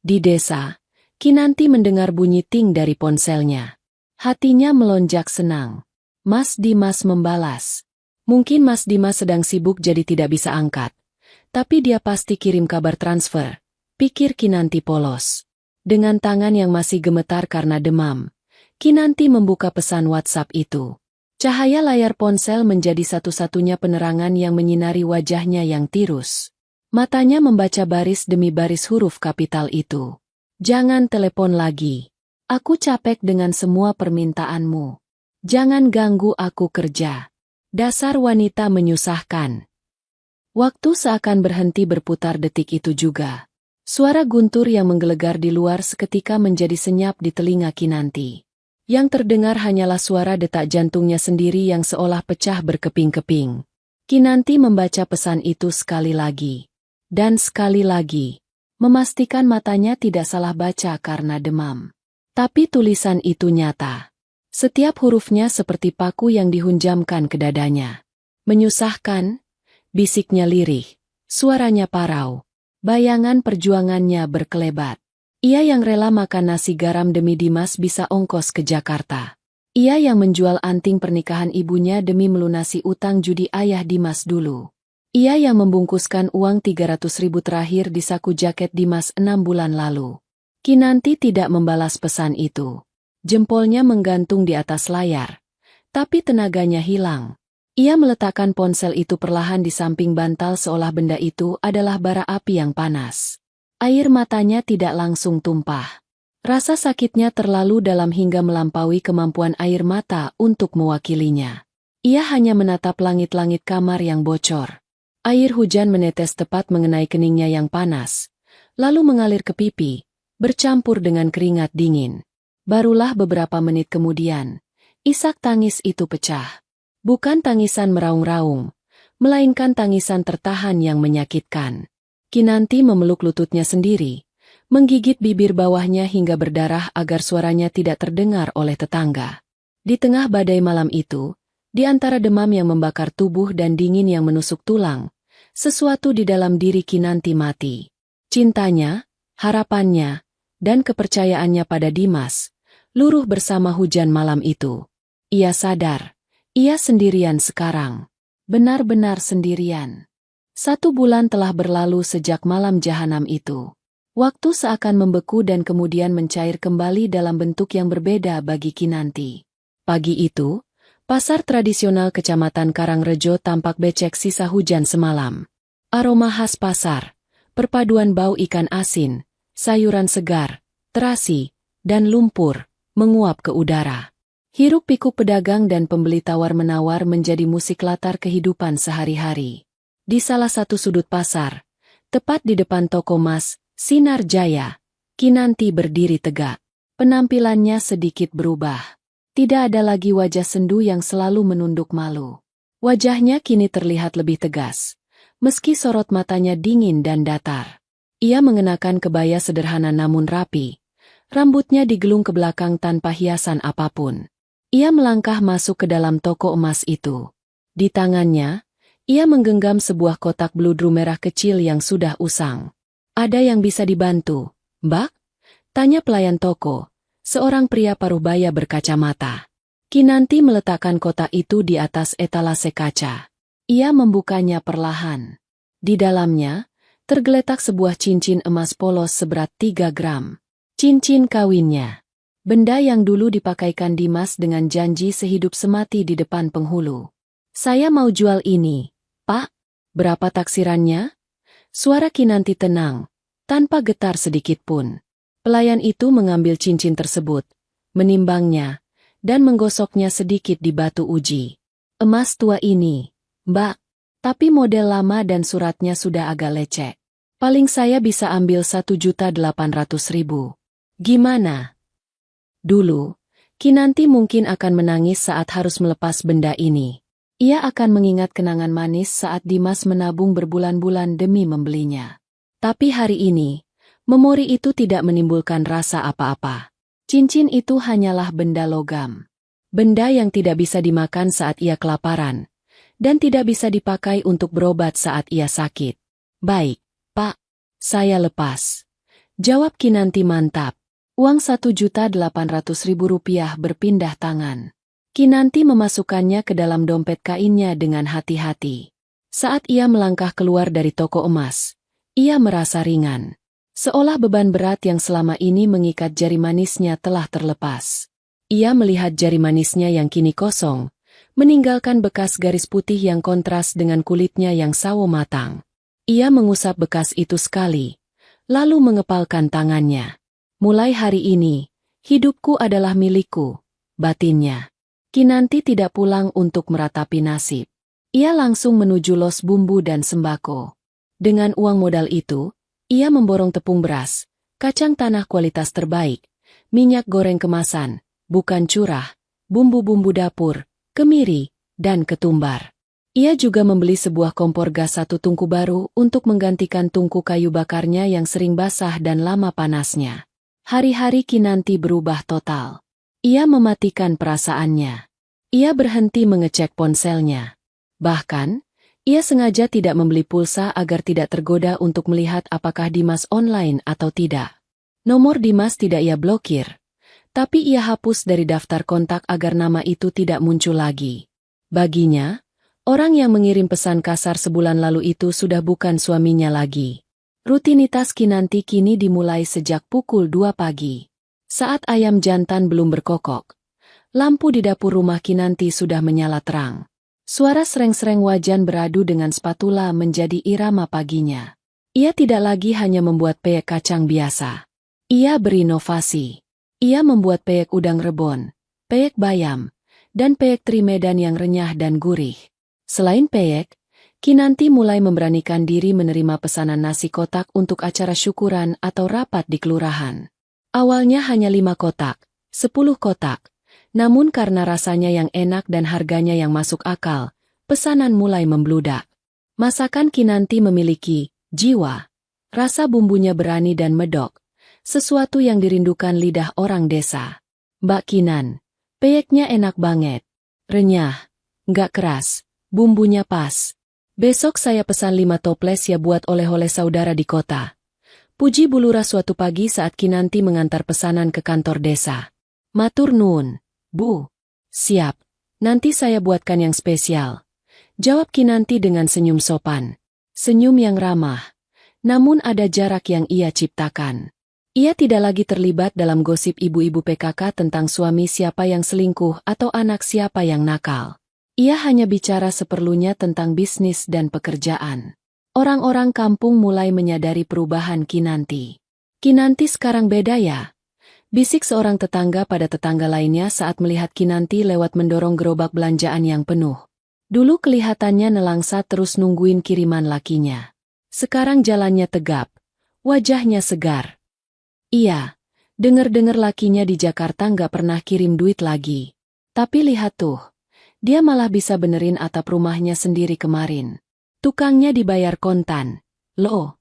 Di desa, Kinanti mendengar bunyi ting dari ponselnya. Hatinya melonjak senang. Mas Dimas membalas. Mungkin Mas Dimas sedang sibuk jadi tidak bisa angkat. Tapi dia pasti kirim kabar transfer, pikir Kinanti polos. Dengan tangan yang masih gemetar karena demam, Kinanti membuka pesan WhatsApp itu. Cahaya layar ponsel menjadi satu-satunya penerangan yang menyinari wajahnya yang tirus. Matanya membaca baris demi baris huruf kapital itu. Jangan telepon lagi. Aku capek dengan semua permintaanmu. Jangan ganggu aku kerja. Dasar wanita menyusahkan. Waktu seakan berhenti berputar detik itu juga. Suara guntur yang menggelegar di luar seketika menjadi senyap di telinga Kinanti. Yang terdengar hanyalah suara detak jantungnya sendiri yang seolah pecah berkeping-keping. Kinanti membaca pesan itu sekali lagi. Dan sekali lagi. Memastikan matanya tidak salah baca karena demam. Tapi tulisan itu nyata. Setiap hurufnya seperti paku yang dihunjamkan ke dadanya. Menyusahkan, bisiknya lirih, suaranya parau. Bayangan perjuangannya berkelebat. Ia yang rela makan nasi garam demi Dimas bisa ongkos ke Jakarta. Ia yang menjual anting pernikahan ibunya demi melunasi utang judi ayah Dimas dulu. Ia yang membungkuskan uang 300.000 terakhir di saku jaket Dimas 6 bulan lalu. Kinanti tidak membalas pesan itu. Jempolnya menggantung di atas layar. Tapi tenaganya hilang. Ia meletakkan ponsel itu perlahan di samping bantal seolah benda itu adalah bara api yang panas. Air matanya tidak langsung tumpah. Rasa sakitnya terlalu dalam hingga melampaui kemampuan air mata untuk mewakilinya. Ia hanya menatap langit-langit kamar yang bocor. Air hujan menetes tepat mengenai keningnya yang panas, lalu mengalir ke pipi, bercampur dengan keringat dingin. Barulah beberapa menit kemudian, isak tangis itu pecah. Bukan tangisan meraung-raung, melainkan tangisan tertahan yang menyakitkan. Kinanti memeluk lututnya sendiri, menggigit bibir bawahnya hingga berdarah agar suaranya tidak terdengar oleh tetangga. Di tengah badai malam itu, di antara demam yang membakar tubuh dan dingin yang menusuk tulang, sesuatu di dalam diri Kinanti mati. Cintanya, harapannya, dan kepercayaannya pada Dimas, luruh bersama hujan malam itu. Ia sadar, ia sendirian sekarang. Benar-benar sendirian. 1 bulan telah berlalu sejak malam jahanam itu. Waktu seakan membeku dan kemudian mencair kembali dalam bentuk yang berbeda bagi Kinanti. Pagi itu, pasar tradisional Kecamatan Karangrejo tampak becek sisa hujan semalam. Aroma khas pasar, perpaduan bau ikan asin, sayuran segar, terasi, dan lumpur, menguap ke udara. Hiruk-pikuk pedagang dan pembeli tawar-menawar menjadi musik latar kehidupan sehari-hari. Di salah satu sudut pasar, tepat di depan toko Mas Sinar Jaya, Kinanti berdiri tegak. Penampilannya sedikit berubah. Tidak ada lagi wajah sendu yang selalu menunduk malu. Wajahnya kini terlihat lebih tegas, meski sorot matanya dingin dan datar. Ia mengenakan kebaya sederhana namun rapi. Rambutnya digelung ke belakang tanpa hiasan apapun. Ia melangkah masuk ke dalam toko emas itu. Di tangannya, ia menggenggam sebuah kotak bludru merah kecil yang sudah usang. "Ada yang bisa dibantu, Mbak?" tanya pelayan toko, seorang pria paruh baya berkacamata. Kinanti meletakkan kotak itu di atas etalase kaca. Ia membukanya perlahan. Di dalamnya, tergeletak sebuah cincin emas polos seberat 3 gram. Cincin kawinnya. Benda yang dulu dipakaikan Dimas dengan janji sehidup semati di depan penghulu. "Saya mau jual ini, Pak. Berapa taksirannya?" Suara Kinanti tenang, tanpa getar sedikit pun. Pelayan itu mengambil cincin tersebut, menimbangnya, dan menggosoknya sedikit di batu uji. "Emas tua ini, Mbak, tapi model lama dan suratnya sudah agak lecek. Paling saya bisa ambil 1.800.000. Gimana?" Dulu, Kinanti mungkin akan menangis saat harus melepas benda ini. Ia akan mengingat kenangan manis saat Dimas menabung berbulan-bulan demi membelinya. Tapi hari ini, memori itu tidak menimbulkan rasa apa-apa. Cincin itu hanyalah benda logam. Benda yang tidak bisa dimakan saat ia kelaparan, dan tidak bisa dipakai untuk berobat saat ia sakit. "Baik, Pak. Saya lepas," jawab Kinanti mantap. Uang 1.800.000 rupiah berpindah tangan. Kinanti memasukkannya ke dalam dompet kainnya dengan hati-hati. Saat ia melangkah keluar dari toko emas, ia merasa ringan. Seolah beban berat yang selama ini mengikat jari manisnya telah terlepas. Ia melihat jari manisnya yang kini kosong, meninggalkan bekas garis putih yang kontras dengan kulitnya yang sawo matang. Ia mengusap bekas itu sekali, lalu mengepalkan tangannya. Mulai hari ini, hidupku adalah milikku, batinnya. Kinanti tidak pulang untuk meratapi nasib. Ia langsung menuju los bumbu dan sembako. Dengan uang modal itu, ia memborong tepung beras, kacang tanah kualitas terbaik, minyak goreng kemasan, bukan curah, bumbu-bumbu dapur, kemiri, dan ketumbar. Ia juga membeli sebuah kompor gas 1 tungku baru untuk menggantikan tungku kayu bakarnya yang sering basah dan lama panasnya. Hari-hari Kinanti berubah total. Ia mematikan perasaannya. Ia berhenti mengecek ponselnya. Bahkan, ia sengaja tidak membeli pulsa agar tidak tergoda untuk melihat apakah Dimas online atau tidak. Nomor Dimas tidak ia blokir, tapi ia hapus dari daftar kontak agar nama itu tidak muncul lagi. Baginya, orang yang mengirim pesan kasar sebulan lalu itu sudah bukan suaminya lagi. Rutinitas Kinanti kini dimulai sejak pukul 2 pagi. Saat ayam jantan belum berkokok, lampu di dapur rumah Kinanti sudah menyala terang. Suara sereng-sereng wajan beradu dengan spatula menjadi irama paginya. Ia tidak lagi hanya membuat peyek kacang biasa. Ia berinovasi. Ia membuat peyek udang rebon, peyek bayam, dan peyek teri Medan yang renyah dan gurih. Selain peyek, Kinanti mulai memberanikan diri menerima pesanan nasi kotak untuk acara syukuran atau rapat di kelurahan. Awalnya hanya 5 kotak, 10 kotak. Namun karena rasanya yang enak dan harganya yang masuk akal, pesanan mulai membludak. Masakan Kinanti memiliki jiwa. Rasa bumbunya berani dan medok. Sesuatu yang dirindukan lidah orang desa. Mbak Kinan, peyeknya enak banget. Renyah, nggak keras, bumbunya pas. Besok saya pesan 5 toples ya buat oleh-oleh saudara di kota. Puji Bulura suatu pagi saat Kinanti mengantar pesanan ke kantor desa. Matur nuwun, Bu. Siap, nanti saya buatkan yang spesial. Jawab Kinanti dengan senyum sopan. Senyum yang ramah. Namun ada jarak yang ia ciptakan. Ia tidak lagi terlibat dalam gosip ibu-ibu PKK tentang suami siapa yang selingkuh atau anak siapa yang nakal. Ia hanya bicara seperlunya tentang bisnis dan pekerjaan. Orang-orang kampung mulai menyadari perubahan Kinanti. Kinanti sekarang beda ya? Bisik seorang tetangga pada tetangga lainnya saat melihat Kinanti lewat mendorong gerobak belanjaan yang penuh. Dulu kelihatannya nelangsa terus nungguin kiriman lakinya. Sekarang jalannya tegap, wajahnya segar. Iya, dengar-dengar lakinya di Jakarta nggak pernah kirim duit lagi. Tapi lihat tuh, dia malah bisa benerin atap rumahnya sendiri kemarin. Tukangnya dibayar kontan, loh.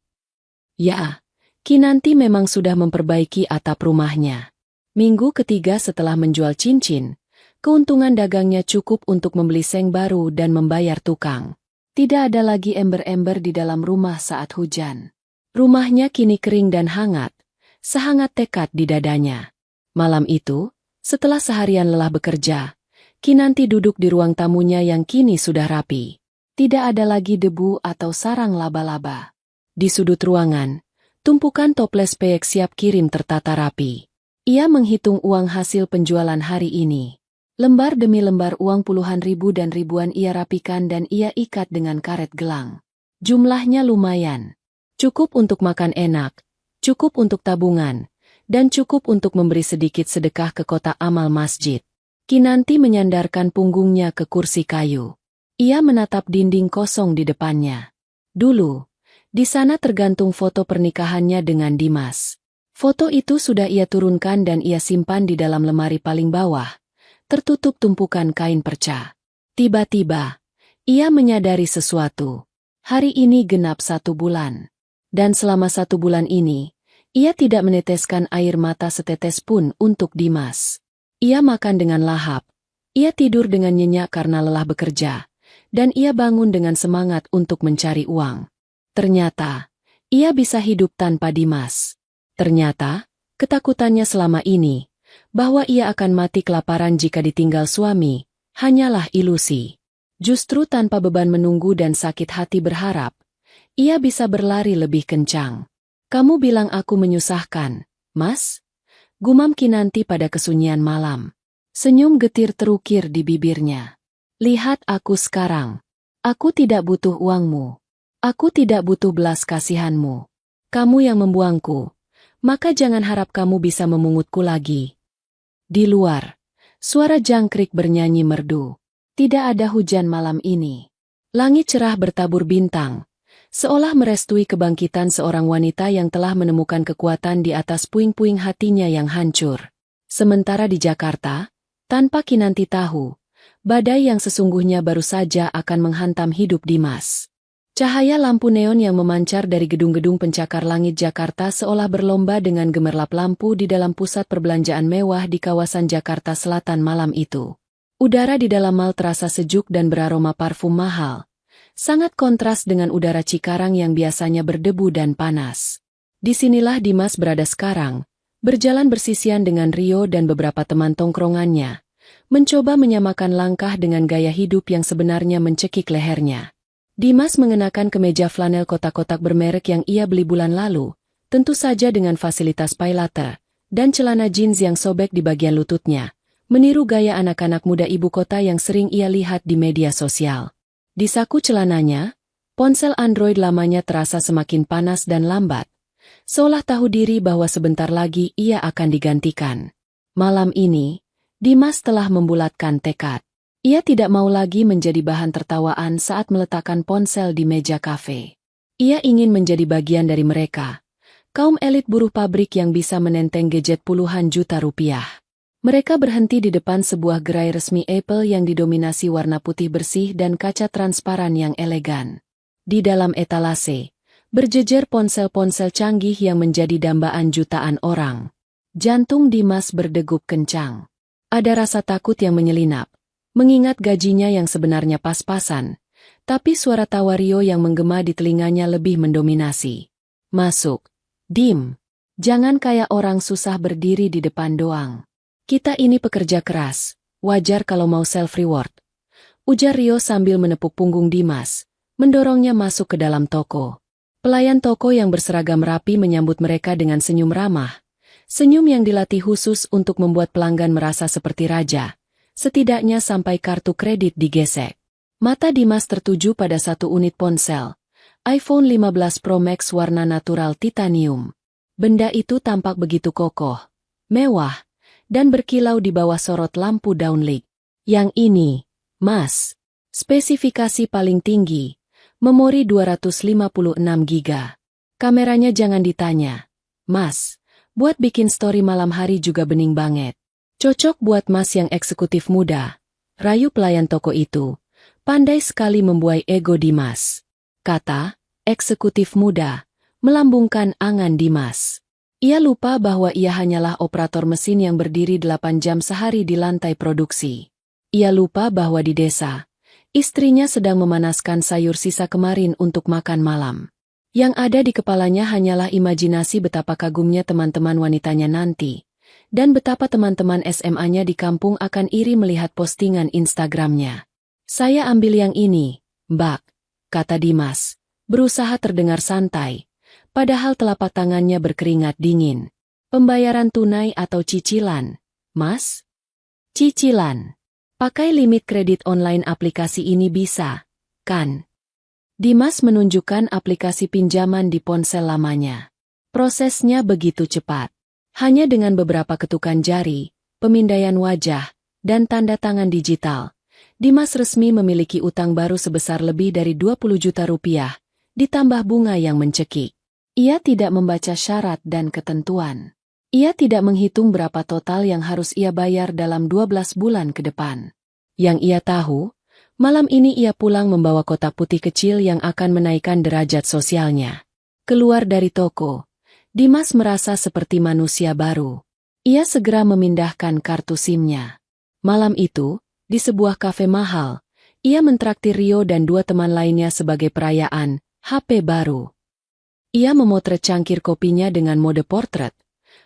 Ya, Kinanti memang sudah memperbaiki atap rumahnya. Minggu ketiga setelah menjual cincin, keuntungan dagangnya cukup untuk membeli seng baru dan membayar tukang. Tidak ada lagi ember-ember di dalam rumah saat hujan. Rumahnya kini kering dan hangat. Sehangat tekad di dadanya. Malam itu, setelah seharian lelah bekerja, Kinanti duduk di ruang tamunya yang kini sudah rapi. Tidak ada lagi debu atau sarang laba-laba. Di sudut ruangan, tumpukan toples peyek siap kirim tertata rapi. Ia menghitung uang hasil penjualan hari ini. Lembar demi lembar uang puluhan ribu dan ribuan ia rapikan dan ia ikat dengan karet gelang. Jumlahnya lumayan. Cukup untuk makan enak. Cukup untuk tabungan, dan cukup untuk memberi sedikit sedekah ke kotak amal masjid. Kinanti menyandarkan punggungnya ke kursi kayu. Ia menatap dinding kosong di depannya. Dulu, di sana tergantung foto pernikahannya dengan Dimas. Foto itu sudah ia turunkan dan ia simpan di dalam lemari paling bawah, tertutup tumpukan kain perca. Tiba-tiba, ia menyadari sesuatu. Hari ini genap 1 bulan. Dan selama 1 bulan ini, ia tidak meneteskan air mata setetes pun untuk Dimas. Ia makan dengan lahap, ia tidur dengan nyenyak karena lelah bekerja, dan ia bangun dengan semangat untuk mencari uang. Ternyata, ia bisa hidup tanpa Dimas. Ternyata, ketakutannya selama ini, bahwa ia akan mati kelaparan jika ditinggal suami, hanyalah ilusi. Justru tanpa beban menunggu dan sakit hati berharap, ia bisa berlari lebih kencang. Kamu bilang aku menyusahkan, Mas? Gumam Kinanti pada kesunyian malam. Senyum getir terukir di bibirnya. Lihat aku sekarang. Aku tidak butuh uangmu. Aku tidak butuh belas kasihanmu. Kamu yang membuangku, maka jangan harap kamu bisa memungutku lagi. Di luar, suara jangkrik bernyanyi merdu. Tidak ada hujan malam ini. Langit cerah bertabur bintang, seolah merestui kebangkitan seorang wanita yang telah menemukan kekuatan di atas puing-puing hatinya yang hancur. Sementara di Jakarta, tanpa Kinanti tahu, badai yang sesungguhnya baru saja akan menghantam hidup Dimas. Cahaya lampu neon yang memancar dari gedung-gedung pencakar langit Jakarta seolah berlomba dengan gemerlap lampu di dalam pusat perbelanjaan mewah di kawasan Jakarta Selatan malam itu. Udara di dalam mal terasa sejuk dan beraroma parfum mahal. Sangat kontras dengan udara Cikarang yang biasanya berdebu dan panas. Disinilah Dimas berada sekarang, berjalan bersisian dengan Rio dan beberapa teman tongkrongannya, mencoba menyamakan langkah dengan gaya hidup yang sebenarnya mencekik lehernya. Dimas mengenakan kemeja flanel kotak-kotak bermerek yang ia beli bulan lalu, tentu saja dengan fasilitas pay-later, dan celana jeans yang sobek di bagian lututnya, meniru gaya anak-anak muda ibu kota yang sering ia lihat di media sosial. Di saku celananya, ponsel Android lamanya terasa semakin panas dan lambat, seolah tahu diri bahwa sebentar lagi ia akan digantikan. Malam ini, Dimas telah membulatkan tekad. Ia tidak mau lagi menjadi bahan tertawaan saat meletakkan ponsel di meja kafe. Ia ingin menjadi bagian dari mereka, kaum elit buruh pabrik yang bisa menenteng gadget puluhan juta rupiah. Mereka berhenti di depan sebuah gerai resmi Apple yang didominasi warna putih bersih dan kaca transparan yang elegan. Di dalam etalase, berjejer ponsel-ponsel canggih yang menjadi dambaan jutaan orang. Jantung Dimas berdegup kencang. Ada rasa takut yang menyelinap, mengingat gajinya yang sebenarnya pas-pasan, tapi suara tawa Rio yang menggema di telinganya lebih mendominasi. Masuk, Dim. Jangan kayak orang susah berdiri di depan doang. Kita ini pekerja keras, wajar kalau mau self-reward. Ujar Rio sambil menepuk punggung Dimas, mendorongnya masuk ke dalam toko. Pelayan toko yang berseragam rapi menyambut mereka dengan senyum ramah. Senyum yang dilatih khusus untuk membuat pelanggan merasa seperti raja. Setidaknya sampai kartu kredit digesek. Mata Dimas tertuju pada satu unit ponsel, iPhone 15 Pro Max warna natural titanium. Benda itu tampak begitu kokoh, mewah, dan berkilau di bawah sorot lampu downlight. Yang ini, Mas, spesifikasi paling tinggi, memori 256 GB. Kameranya jangan ditanya, Mas, buat bikin story malam hari juga bening banget. Cocok buat Mas yang eksekutif muda, rayu pelayan toko itu. Pandai sekali membuai ego Dimas. Kata, eksekutif muda, melambungkan angan Dimas. Ia lupa bahwa ia hanyalah operator mesin yang berdiri 8 jam sehari di lantai produksi. Ia lupa bahwa di desa, istrinya sedang memanaskan sayur sisa kemarin untuk makan malam. Yang ada di kepalanya hanyalah imajinasi betapa kagumnya teman-teman wanitanya nanti. Dan betapa teman-teman SMA-nya di kampung akan iri melihat postingan Instagramnya. Saya ambil yang ini, Mbak, kata Dimas, berusaha terdengar santai, padahal telapak tangannya berkeringat dingin. Pembayaran tunai atau cicilan, Mas? Cicilan. Pakai limit kredit online aplikasi ini bisa, kan? Dimas menunjukkan aplikasi pinjaman di ponsel lamanya. Prosesnya begitu cepat. Hanya dengan beberapa ketukan jari, pemindaian wajah, dan tanda tangan digital, Dimas resmi memiliki utang baru sebesar lebih dari 20 juta rupiah, ditambah bunga yang mencekik. Ia tidak membaca syarat dan ketentuan. Ia tidak menghitung berapa total yang harus ia bayar dalam 12 bulan ke depan. Yang ia tahu, malam ini ia pulang membawa kotak putih kecil yang akan menaikkan derajat sosialnya. Keluar dari toko, Dimas merasa seperti manusia baru. Ia segera memindahkan kartu SIM-nya. Malam itu, di sebuah kafe mahal, ia mentraktir Rio dan 2 teman lainnya sebagai perayaan HP baru. Ia memotret cangkir kopinya dengan mode portrait,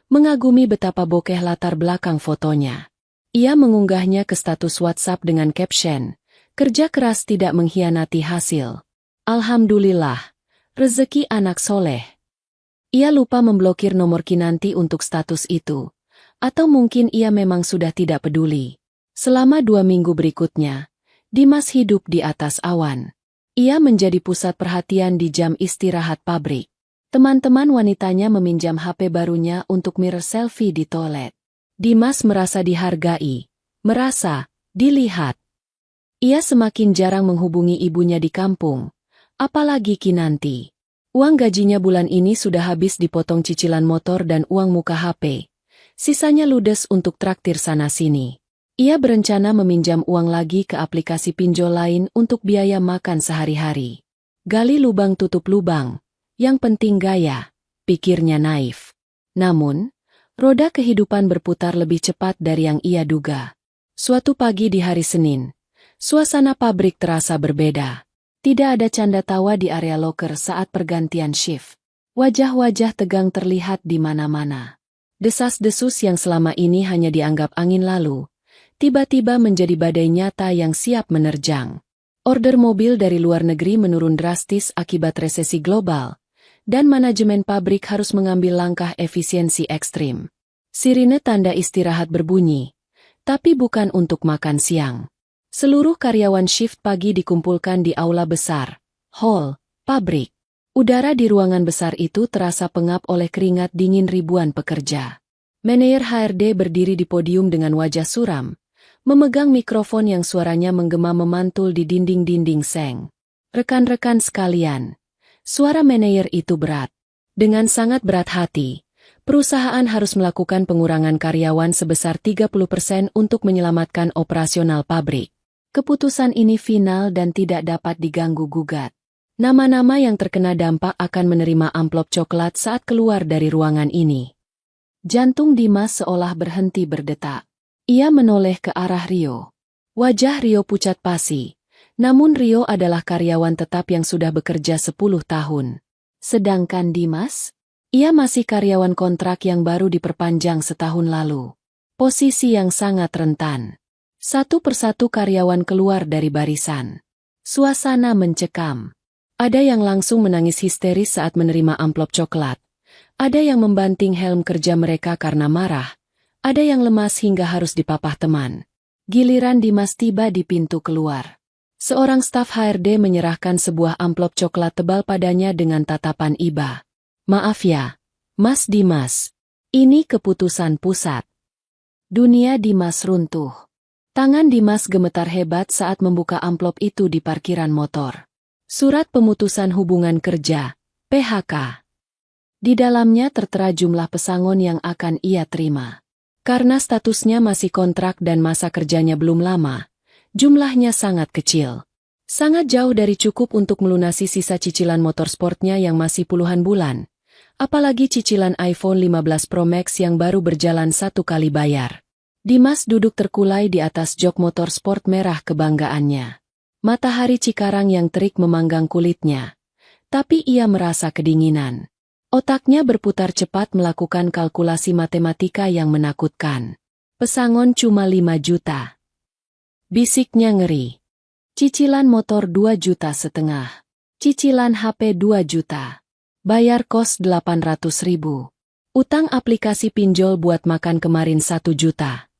mengagumi betapa bokeh latar belakang fotonya. Ia mengunggahnya ke status WhatsApp dengan caption, "Kerja keras tidak mengkhianati hasil. Alhamdulillah, rezeki anak soleh." Ia lupa memblokir nomor Kinanti untuk status itu. Atau mungkin ia memang sudah tidak peduli. Selama 2 minggu berikutnya, Dimas hidup di atas awan. Ia menjadi pusat perhatian di jam istirahat pabrik. Teman-teman wanitanya meminjam HP barunya untuk mirror selfie di toilet. Dimas merasa dihargai, merasa dilihat. Ia semakin jarang menghubungi ibunya di kampung, apalagi Kinanti. Uang gajinya bulan ini sudah habis dipotong cicilan motor dan uang muka HP. Sisanya ludes untuk traktir sana-sini. Ia berencana meminjam uang lagi ke aplikasi pinjol lain untuk biaya makan sehari-hari. Gali lubang tutup lubang, yang penting gaya, pikirnya naif. Namun, roda kehidupan berputar lebih cepat dari yang ia duga. Suatu pagi di hari Senin, suasana pabrik terasa berbeda. Tidak ada canda tawa di area loker saat pergantian shift. Wajah-wajah tegang terlihat di mana-mana. Desas-desus yang selama ini hanya dianggap angin lalu, tiba-tiba menjadi badai nyata yang siap menerjang. Order mobil dari luar negeri menurun drastis akibat resesi global, dan manajemen pabrik harus mengambil langkah efisiensi ekstrim. Sirine tanda istirahat berbunyi, tapi bukan untuk makan siang. Seluruh karyawan shift pagi dikumpulkan di aula besar, hall, pabrik. Udara di ruangan besar itu terasa pengap oleh keringat dingin ribuan pekerja. Manajer HRD berdiri di podium dengan wajah suram, memegang mikrofon yang suaranya menggema memantul di dinding-dinding seng. Rekan-rekan sekalian, suara manajer itu berat. Dengan sangat berat hati, perusahaan harus melakukan pengurangan karyawan sebesar 30% untuk menyelamatkan operasional pabrik. Keputusan ini final dan tidak dapat diganggu-gugat. Nama-nama yang terkena dampak akan menerima amplop coklat saat keluar dari ruangan ini. Jantung Dimas seolah berhenti berdetak. Ia menoleh ke arah Rio. Wajah Rio pucat pasi, namun Rio adalah karyawan tetap yang sudah bekerja 10 tahun. Sedangkan Dimas? Ia masih karyawan kontrak yang baru diperpanjang setahun lalu. Posisi yang sangat rentan. Satu persatu karyawan keluar dari barisan. Suasana mencekam. Ada yang langsung menangis histeris saat menerima amplop coklat. Ada yang membanting helm kerja mereka karena marah. Ada yang lemas hingga harus dipapah teman. Giliran Dimas tiba di pintu keluar. Seorang staf HRD menyerahkan sebuah amplop coklat tebal padanya dengan tatapan iba. Maaf ya, Mas Dimas. Ini keputusan pusat. Dunia Dimas runtuh. Tangan Dimas gemetar hebat saat membuka amplop itu di parkiran motor. Surat pemutusan hubungan kerja, PHK. Di dalamnya tertera jumlah pesangon yang akan ia terima. Karena statusnya masih kontrak dan masa kerjanya belum lama, jumlahnya sangat kecil. Sangat jauh dari cukup untuk melunasi sisa cicilan motor sportnya yang masih puluhan bulan. Apalagi cicilan iPhone 15 Pro Max yang baru berjalan 1 kali bayar. Dimas duduk terkulai di atas jok motor sport merah kebanggaannya. Matahari Cikarang yang terik memanggang kulitnya. Tapi ia merasa kedinginan. Otaknya berputar cepat melakukan kalkulasi matematika yang menakutkan. Pesangon cuma 5 juta. Bisiknya ngeri. Cicilan motor 2,5 juta. Cicilan HP 2 juta. Bayar kos 800.000. Utang aplikasi pinjol buat makan kemarin 1 juta.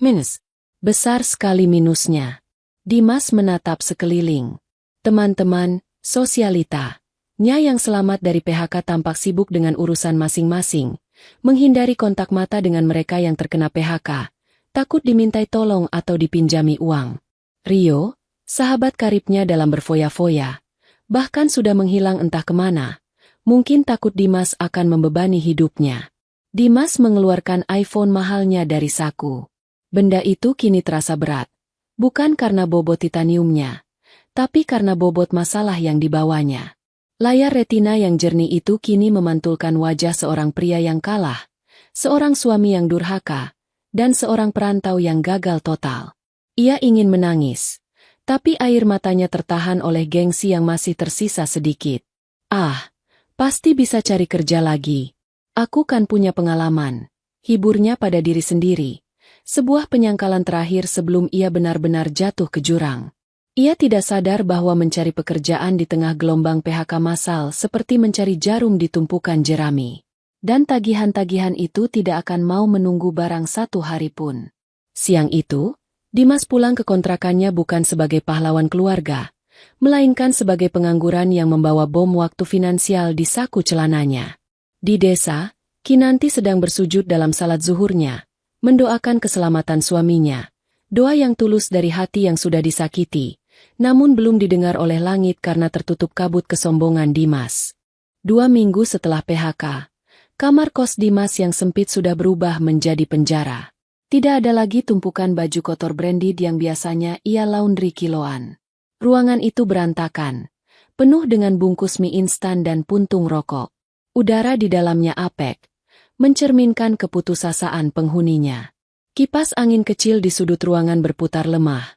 Minus. Besar sekali minusnya. Dimas menatap sekeliling. Teman-teman, sosialita. Nya yang selamat dari PHK tampak sibuk dengan urusan masing-masing. Menghindari kontak mata dengan mereka yang terkena PHK. Takut dimintai tolong atau dipinjami uang. Rio, sahabat karibnya dalam berfoya-foya. Bahkan sudah menghilang entah kemana. Mungkin takut Dimas akan membebani hidupnya. Dimas mengeluarkan iPhone mahalnya dari saku. Benda itu kini terasa berat. Bukan karena bobot titaniumnya, tapi karena bobot masalah yang dibawanya. Layar retina yang jernih itu kini memantulkan wajah seorang pria yang kalah, seorang suami yang durhaka, dan seorang perantau yang gagal total. Ia ingin menangis, tapi air matanya tertahan oleh gengsi yang masih tersisa sedikit. Pasti bisa cari kerja lagi. Aku kan punya pengalaman. Hiburnya pada diri sendiri. Sebuah penyangkalan terakhir sebelum ia benar-benar jatuh ke jurang. Ia tidak sadar bahwa mencari pekerjaan di tengah gelombang PHK massal seperti mencari jarum di tumpukan jerami. Dan tagihan-tagihan itu tidak akan mau menunggu barang 1 hari pun. Siang itu, Dimas pulang ke kontrakannya bukan sebagai pahlawan keluarga, melainkan sebagai pengangguran yang membawa bom waktu finansial di saku celananya. Di desa, Kinanti sedang bersujud dalam salat zuhurnya, mendoakan keselamatan suaminya. Doa yang tulus dari hati yang sudah disakiti, namun belum didengar oleh langit karena tertutup kabut kesombongan Dimas. 2 minggu setelah PHK, kamar kos Dimas yang sempit sudah berubah menjadi penjara. Tidak ada lagi tumpukan baju kotor branded yang biasanya ia laundry kiloan. Ruangan itu berantakan, penuh dengan bungkus mie instan dan puntung rokok. Udara di dalamnya apek, mencerminkan keputusasaan penghuninya. Kipas angin kecil di sudut ruangan berputar lemah,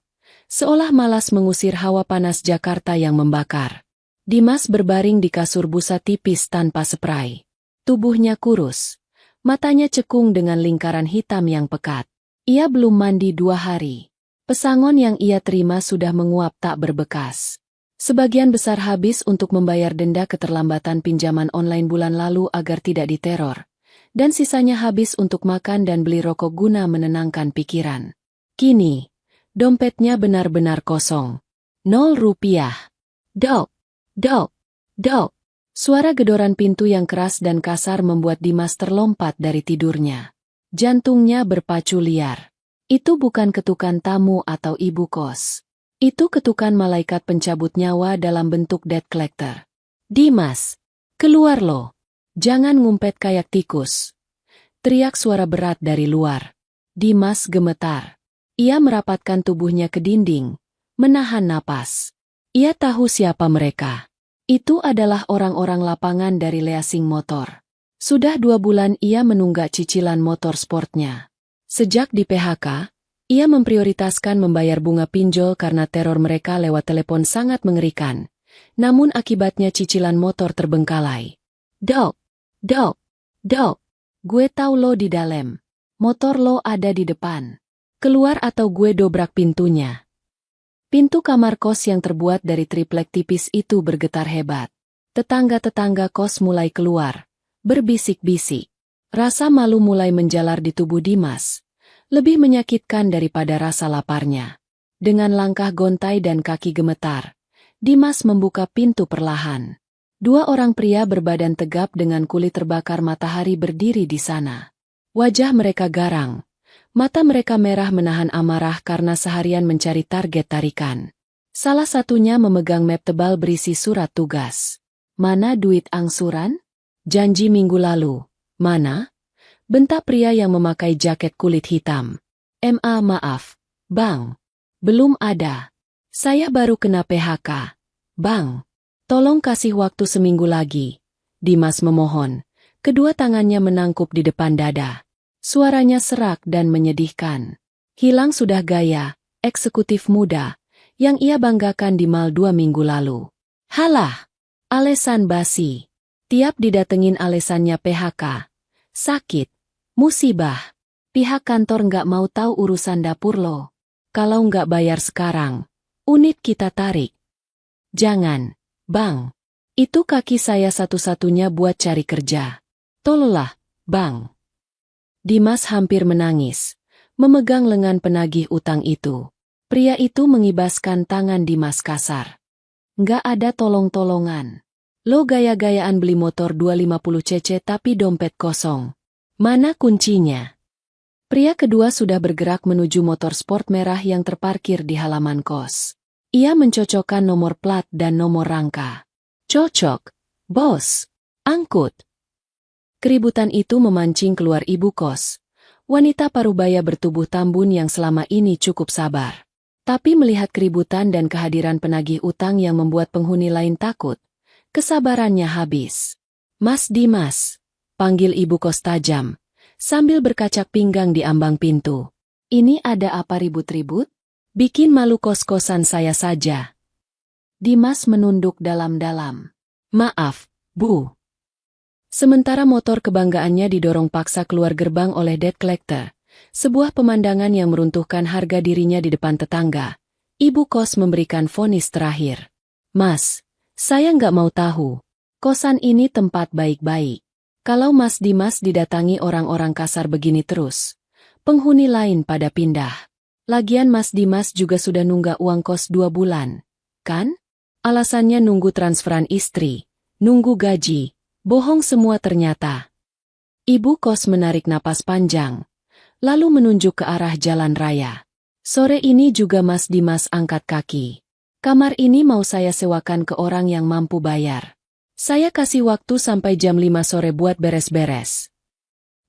seolah malas mengusir hawa panas Jakarta yang membakar. Dimas berbaring di kasur busa tipis tanpa spray. Tubuhnya kurus, matanya cekung dengan lingkaran hitam yang pekat. Ia belum mandi 2 hari. Pesangon yang ia terima sudah menguap tak berbekas. Sebagian besar habis untuk membayar denda keterlambatan pinjaman online bulan lalu agar tidak diteror. Dan sisanya habis untuk makan dan beli rokok guna menenangkan pikiran. Kini, dompetnya benar-benar kosong. 0 rupiah. Dok, dok, dok. Suara gedoran pintu yang keras dan kasar membuat Dimas terlompat dari tidurnya. Jantungnya berpacu liar. Itu bukan ketukan tamu atau ibu kos. Itu ketukan malaikat pencabut nyawa dalam bentuk debt collector. Dimas, keluar lo. Jangan ngumpet kayak tikus. Teriak suara berat dari luar. Dimas gemetar. Ia merapatkan tubuhnya ke dinding, menahan napas. Ia tahu siapa mereka. Itu adalah orang-orang lapangan dari leasing motor. Sudah 2 bulan ia menunggak cicilan motor sportnya. Sejak di PHK, ia memprioritaskan membayar bunga pinjol karena teror mereka lewat telepon sangat mengerikan. Namun akibatnya cicilan motor terbengkalai. Dok, dok, dok. Gue tahu lo di dalam. Motor lo ada di depan. Keluar atau gue dobrak pintunya. Pintu kamar kos yang terbuat dari triplek tipis itu bergetar hebat. Tetangga-tetangga kos mulai keluar, berbisik-bisik. Rasa malu mulai menjalar di tubuh Dimas. Lebih menyakitkan daripada rasa laparnya. Dengan langkah gontai dan kaki gemetar, Dimas membuka pintu perlahan. 2 orang pria berbadan tegap dengan kulit terbakar matahari berdiri di sana. Wajah mereka garang. Mata mereka merah menahan amarah karena seharian mencari target tarikan. Salah satunya memegang map tebal berisi surat tugas. Mana duit angsuran? Janji minggu lalu. Mana? Bentak pria yang memakai jaket kulit hitam. Maaf, Bang. Belum ada. Saya baru kena PHK. Bang. Tolong kasih waktu seminggu lagi. Dimas memohon. Kedua tangannya menangkup di depan dada. Suaranya serak dan menyedihkan. Hilang sudah gaya, eksekutif muda, yang ia banggakan di mal 2 minggu lalu. Halah, alesan basi. Tiap didatengin alesannya PHK. Sakit, musibah. Pihak kantor nggak mau tahu urusan dapur lo. Kalau nggak bayar sekarang, unit kita tarik. Jangan, Bang. Itu kaki saya satu-satunya buat cari kerja. Tolonglah, Bang. Dimas hampir menangis, memegang lengan penagih utang itu. Pria itu mengibaskan tangan Dimas kasar. Nggak ada tolong-tolongan. Lo gaya-gayaan beli motor 250 cc tapi dompet kosong. Mana kuncinya? Pria kedua sudah bergerak menuju motor sport merah yang terparkir di halaman kos. Ia mencocokkan nomor plat dan nomor rangka. Cocok, bos. Angkut. Keributan itu memancing keluar ibu kos. Wanita parubaya bertubuh tambun yang selama ini cukup sabar. Tapi melihat keributan dan kehadiran penagih utang yang membuat penghuni lain takut, kesabarannya habis. Mas Dimas, panggil ibu kos tajam, sambil berkacak pinggang di ambang pintu. Ini ada apa ribut-ribut? Bikin malu kos-kosan saya saja. Dimas menunduk dalam-dalam. Maaf, Bu. Sementara motor kebanggaannya didorong paksa keluar gerbang oleh debt collector, sebuah pemandangan yang meruntuhkan harga dirinya di depan tetangga. Ibu kos memberikan vonis terakhir. Mas, saya nggak mau tahu. Kosan ini tempat baik-baik. Kalau Mas Dimas didatangi orang-orang kasar begini terus, penghuni lain pada pindah. Lagian Mas Dimas juga sudah nunggak uang kos 2 bulan, kan? Alasannya nunggu transferan istri, nunggu gaji, bohong semua ternyata. Ibu kos menarik napas panjang, lalu menunjuk ke arah jalan raya. Sore ini juga Mas Dimas angkat kaki. Kamar ini mau saya sewakan ke orang yang mampu bayar. Saya kasih waktu sampai jam 5 sore buat beres-beres.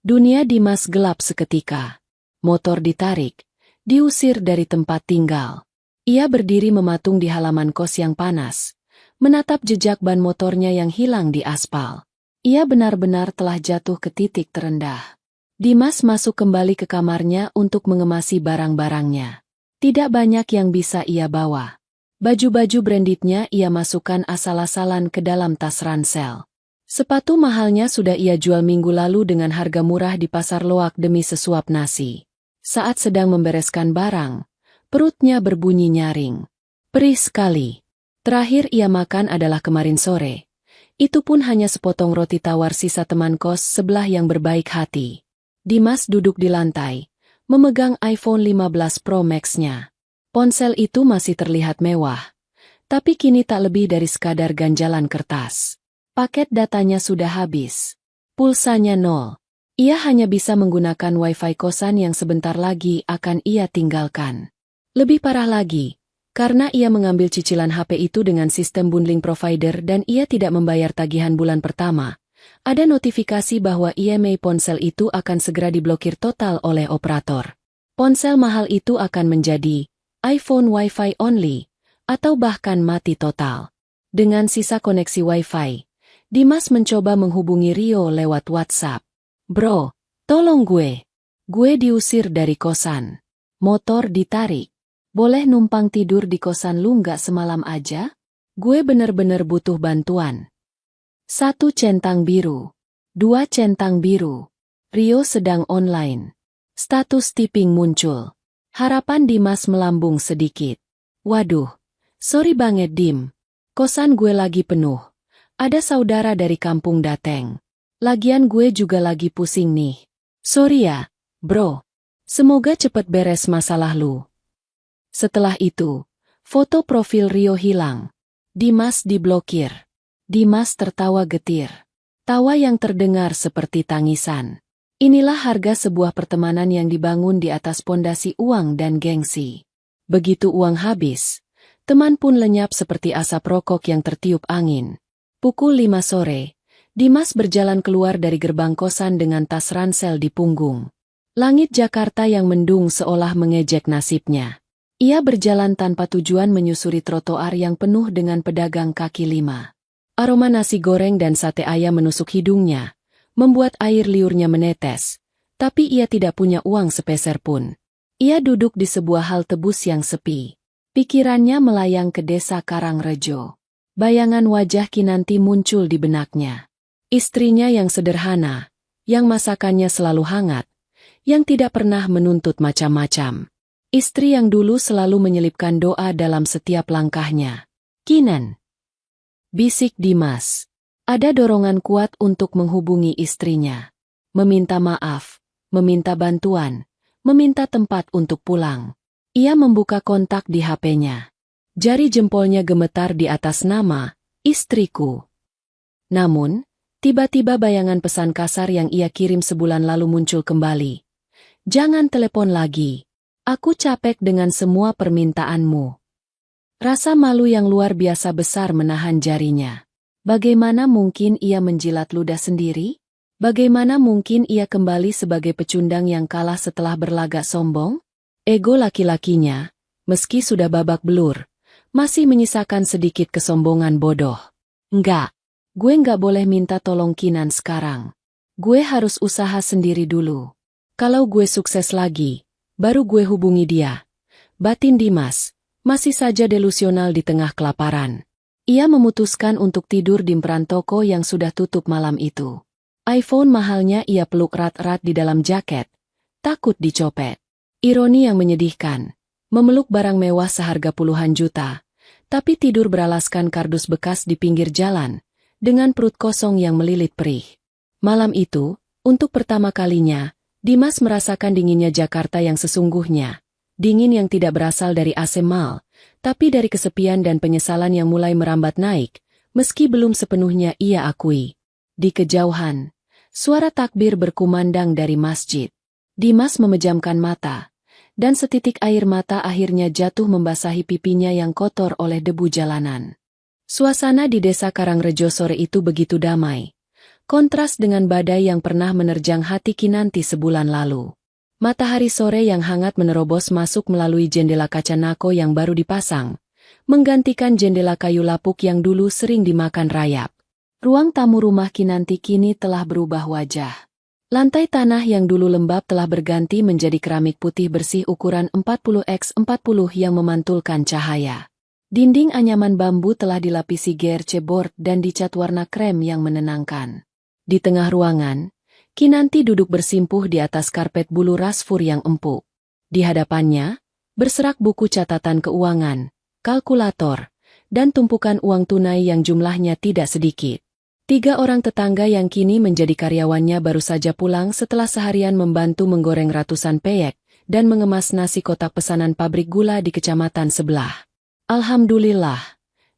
Dunia Dimas gelap seketika. Motor ditarik, diusir dari tempat tinggal. Ia berdiri mematung di halaman kos yang panas, menatap jejak ban motornya yang hilang di aspal. Ia benar-benar telah jatuh ke titik terendah. Dimas masuk kembali ke kamarnya untuk mengemasi barang-barangnya. Tidak banyak yang bisa ia bawa. Baju-baju brandednya ia masukkan asal-asalan ke dalam tas ransel. Sepatu mahalnya sudah ia jual minggu lalu dengan harga murah di pasar loak demi sesuap nasi. Saat sedang membereskan barang, perutnya berbunyi nyaring. Perih sekali. Terakhir ia makan adalah kemarin sore. Itu pun hanya sepotong roti tawar sisa teman kos sebelah yang berbaik hati. Dimas duduk di lantai, memegang iPhone 15 Pro Max-nya. Ponsel itu masih terlihat mewah, tapi kini tak lebih dari sekadar ganjalan kertas. Paket datanya sudah habis. Pulsanya nol. Ia hanya bisa menggunakan wifi kosan yang sebentar lagi akan ia tinggalkan. Lebih parah lagi, karena ia mengambil cicilan HP itu dengan sistem bundling provider dan ia tidak membayar tagihan bulan pertama. Ada notifikasi bahwa IMEI ponsel itu akan segera diblokir total oleh operator. Ponsel mahal itu akan menjadi iPhone Wi-Fi only, atau bahkan mati total. Dengan sisa koneksi Wi-Fi, Dimas mencoba menghubungi Rio lewat WhatsApp. Bro, tolong gue. Gue diusir dari kosan. Motor ditarik. Boleh numpang tidur di kosan lu nggak semalam aja? Gue bener-bener butuh bantuan. 1 centang biru. 2 centang biru. Rio sedang online. Status tipping muncul. Harapan Dimas melambung sedikit. Waduh, sorry banget Dim. Kosan gue lagi penuh. Ada saudara dari kampung dateng. Lagian gue juga lagi pusing nih. Sorry ya, bro. Semoga cepet beres masalah lu. Setelah itu, foto profil Rio hilang. Dimas diblokir. Dimas tertawa getir. Tawa yang terdengar seperti tangisan. Inilah harga sebuah pertemanan yang dibangun di atas pondasi uang dan gengsi. Begitu uang habis, teman pun lenyap seperti asap rokok yang tertiup angin. Pukul 5 sore, Dimas berjalan keluar dari gerbang kosan dengan tas ransel di punggung. Langit Jakarta yang mendung seolah mengejek nasibnya. Ia berjalan tanpa tujuan menyusuri trotoar yang penuh dengan pedagang kaki lima. Aroma nasi goreng dan sate ayam menusuk hidungnya, membuat air liurnya menetes, tapi ia tidak punya uang sepeser pun. Ia duduk di sebuah halte bus yang sepi. Pikirannya melayang ke desa Karangrejo. Bayangan wajah Kinanti muncul di benaknya. Istrinya yang sederhana, yang masakannya selalu hangat, yang tidak pernah menuntut macam-macam. Istri yang dulu selalu menyelipkan doa dalam setiap langkahnya. Kinan. Bisik Dimas. Ada dorongan kuat untuk menghubungi istrinya. Meminta maaf, meminta bantuan, meminta tempat untuk pulang. Ia membuka kontak di HP-nya. Jari jempolnya gemetar di atas nama, istriku. Namun, tiba-tiba bayangan pesan kasar yang ia kirim sebulan lalu muncul kembali. Jangan telepon lagi. Aku capek dengan semua permintaanmu. Rasa malu yang luar biasa besar menahan jarinya. Bagaimana mungkin ia menjilat ludah sendiri? Bagaimana mungkin ia kembali sebagai pecundang yang kalah setelah berlagak sombong? Ego laki-lakinya, meski sudah babak belur, masih menyisakan sedikit kesombongan bodoh. Enggak, gue nggak boleh minta tolong Kinan sekarang. Gue harus usaha sendiri dulu. Kalau gue sukses lagi, baru gue hubungi dia. Batin Dimas masih saja delusional di tengah kelaparan. Ia memutuskan untuk tidur di emperan toko yang sudah tutup malam itu. iPhone mahalnya ia peluk erat-erat di dalam jaket, takut dicopet. Ironi yang menyedihkan, memeluk barang mewah seharga puluhan juta, tapi tidur beralaskan kardus bekas di pinggir jalan, dengan perut kosong yang melilit perih. Malam itu, untuk pertama kalinya, Dimas merasakan dinginnya Jakarta yang sesungguhnya. Dingin yang tidak berasal dari AC mal, tapi dari kesepian dan penyesalan yang mulai merambat naik, meski belum sepenuhnya ia akui. Di kejauhan, suara takbir berkumandang dari masjid. Dimas memejamkan mata, dan setitik air mata akhirnya jatuh membasahi pipinya yang kotor oleh debu jalanan. Suasana di desa Karangrejo sore itu begitu damai. Kontras dengan badai yang pernah menerjang hati Kinanti sebulan lalu. Matahari sore yang hangat menerobos masuk melalui jendela kaca nako yang baru dipasang, menggantikan jendela kayu lapuk yang dulu sering dimakan rayap. Ruang tamu rumah Kinanti kini telah berubah wajah. Lantai tanah yang dulu lembab telah berganti menjadi keramik putih bersih ukuran 40x40 yang memantulkan cahaya. Dinding anyaman bambu telah dilapisi GRC board dan dicat warna krem yang menenangkan. Di tengah ruangan, Kinanti duduk bersimpuh di atas karpet bulu rasfur yang empuk. Di hadapannya, berserak buku catatan keuangan, kalkulator, dan tumpukan uang tunai yang jumlahnya tidak sedikit. 3 orang tetangga yang kini menjadi karyawannya baru saja pulang setelah seharian membantu menggoreng ratusan peyek dan mengemas nasi kotak pesanan pabrik gula di kecamatan sebelah. Alhamdulillah,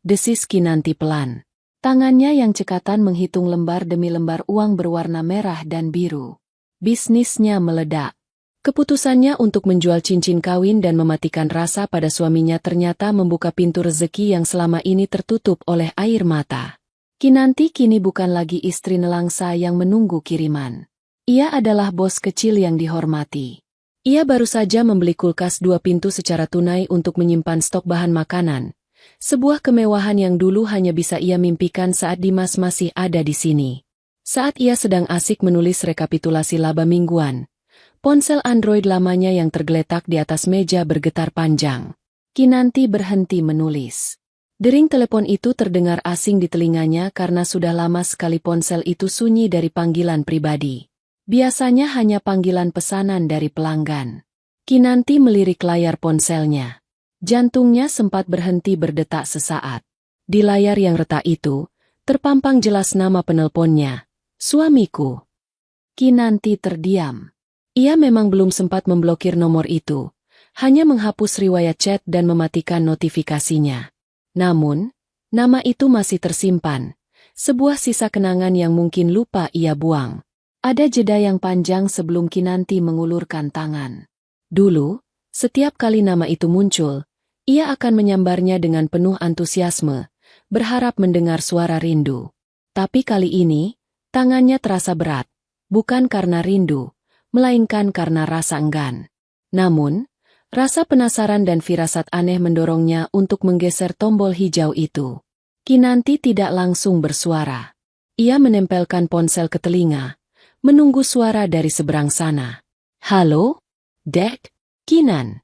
desis Kinanti pelan. Tangannya yang cekatan menghitung lembar demi lembar uang berwarna merah dan biru. Bisnisnya meledak. Keputusannya untuk menjual cincin kawin dan mematikan rasa pada suaminya ternyata membuka pintu rezeki yang selama ini tertutup oleh air mata. Kinanti kini bukan lagi istri nelangsa yang menunggu kiriman. Ia adalah bos kecil yang dihormati. Ia baru saja membeli kulkas 2 pintu secara tunai untuk menyimpan stok bahan makanan. Sebuah kemewahan yang dulu hanya bisa ia mimpikan saat Dimas masih ada di sini. Saat ia sedang asik menulis rekapitulasi laba mingguan, ponsel Android lamanya yang tergeletak di atas meja bergetar panjang. Kinanti berhenti menulis. Dering telepon itu terdengar asing di telinganya karena sudah lama sekali ponsel itu sunyi dari panggilan pribadi. Biasanya hanya panggilan pesanan dari pelanggan. Kinanti melirik layar ponselnya. Jantungnya sempat berhenti berdetak sesaat. Di layar yang retak itu, terpampang jelas nama penelponnya, suamiku. Kinanti terdiam. Ia memang belum sempat memblokir nomor itu, hanya menghapus riwayat chat dan mematikan notifikasinya. Namun, nama itu masih tersimpan, sebuah sisa kenangan yang mungkin lupa ia buang. Ada jeda yang panjang sebelum Kinanti mengulurkan tangan. Dulu, setiap kali nama itu muncul, ia akan menyambarnya dengan penuh antusiasme, berharap mendengar suara rindu. Tapi kali ini, tangannya terasa berat, bukan karena rindu, melainkan karena rasa enggan. Namun, rasa penasaran dan firasat aneh mendorongnya untuk menggeser tombol hijau itu. Kinanti tidak langsung bersuara. Ia menempelkan ponsel ke telinga, menunggu suara dari seberang sana. Halo? Dek? Kinan?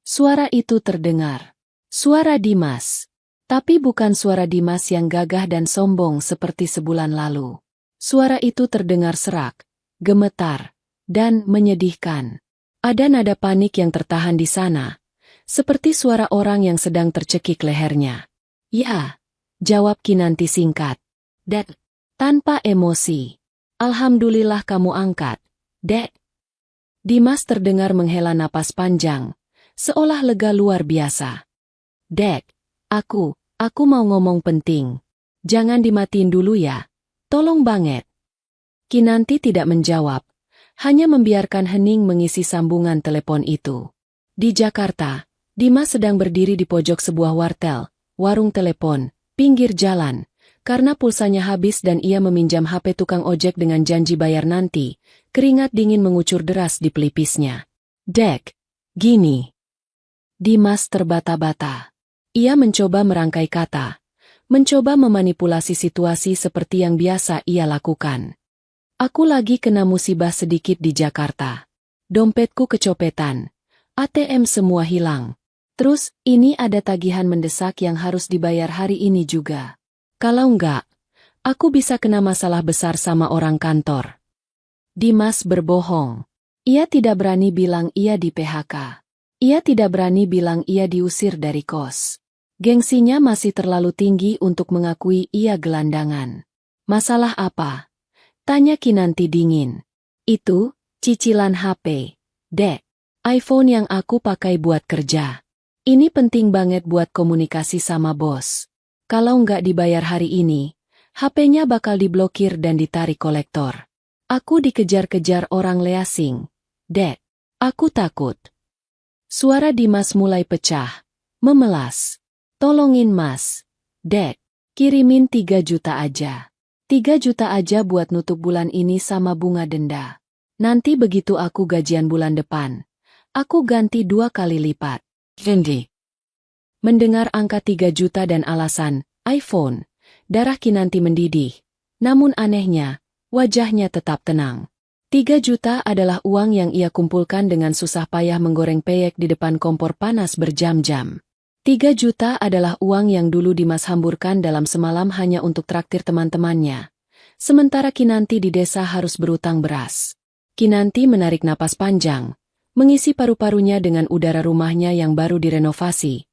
Suara itu terdengar. Suara Dimas. Tapi bukan suara Dimas yang gagah dan sombong seperti sebulan lalu. Suara itu terdengar serak, gemetar, dan menyedihkan. Ada nada panik yang tertahan di sana, seperti suara orang yang sedang tercekik lehernya. Ya, jawab Kinanti singkat. Dek, tanpa emosi. Alhamdulillah kamu angkat, Dek. Dimas terdengar menghela napas panjang, seolah lega luar biasa. Dek, aku mau ngomong penting. Jangan dimatiin dulu ya. Tolong banget. Kinanti tidak menjawab, hanya membiarkan hening mengisi sambungan telepon itu. Di Jakarta, Dimas sedang berdiri di pojok sebuah wartel, warung telepon, pinggir jalan, karena pulsanya habis dan ia meminjam HP tukang ojek dengan janji bayar nanti. Keringat dingin mengucur deras di pelipisnya. Dek, gini. Dimas terbata-bata. Ia mencoba merangkai kata, mencoba memanipulasi situasi seperti yang biasa ia lakukan. Aku lagi kena musibah sedikit di Jakarta. Dompetku kecopetan. ATM semua hilang. Terus, ini ada tagihan mendesak yang harus dibayar hari ini juga. Kalau enggak, aku bisa kena masalah besar sama orang kantor. Dimas berbohong. Ia tidak berani bilang ia di PHK. Ia tidak berani bilang ia diusir dari kos. Gengsinya masih terlalu tinggi untuk mengakui ia gelandangan. Masalah apa? Tanya Kinanti dingin. Itu, cicilan HP. Dek, iPhone yang aku pakai buat kerja. Ini penting banget buat komunikasi sama bos. Kalau nggak dibayar hari ini, HP-nya bakal diblokir dan ditarik kolektor. Aku dikejar-kejar orang leasing. Dek, aku takut. Suara Dimas mulai pecah, memelas. Tolongin mas. Dek, kirimin 3 juta aja. 3 juta aja buat nutup bulan ini sama bunga denda. Nanti begitu aku gajian bulan depan, aku ganti 2 kali lipat. Fendi. Mendengar angka 3 juta dan alasan, iPhone, darah Kinanti mendidih. Namun anehnya, wajahnya tetap tenang. 3 juta adalah uang yang ia kumpulkan dengan susah payah menggoreng peyek di depan kompor panas berjam-jam. 3 juta adalah uang yang dulu Dimas hamburkan dalam semalam hanya untuk traktir teman-temannya. Sementara Kinanti di desa harus berutang beras. Kinanti menarik napas panjang, mengisi paru-parunya dengan udara rumahnya yang baru direnovasi,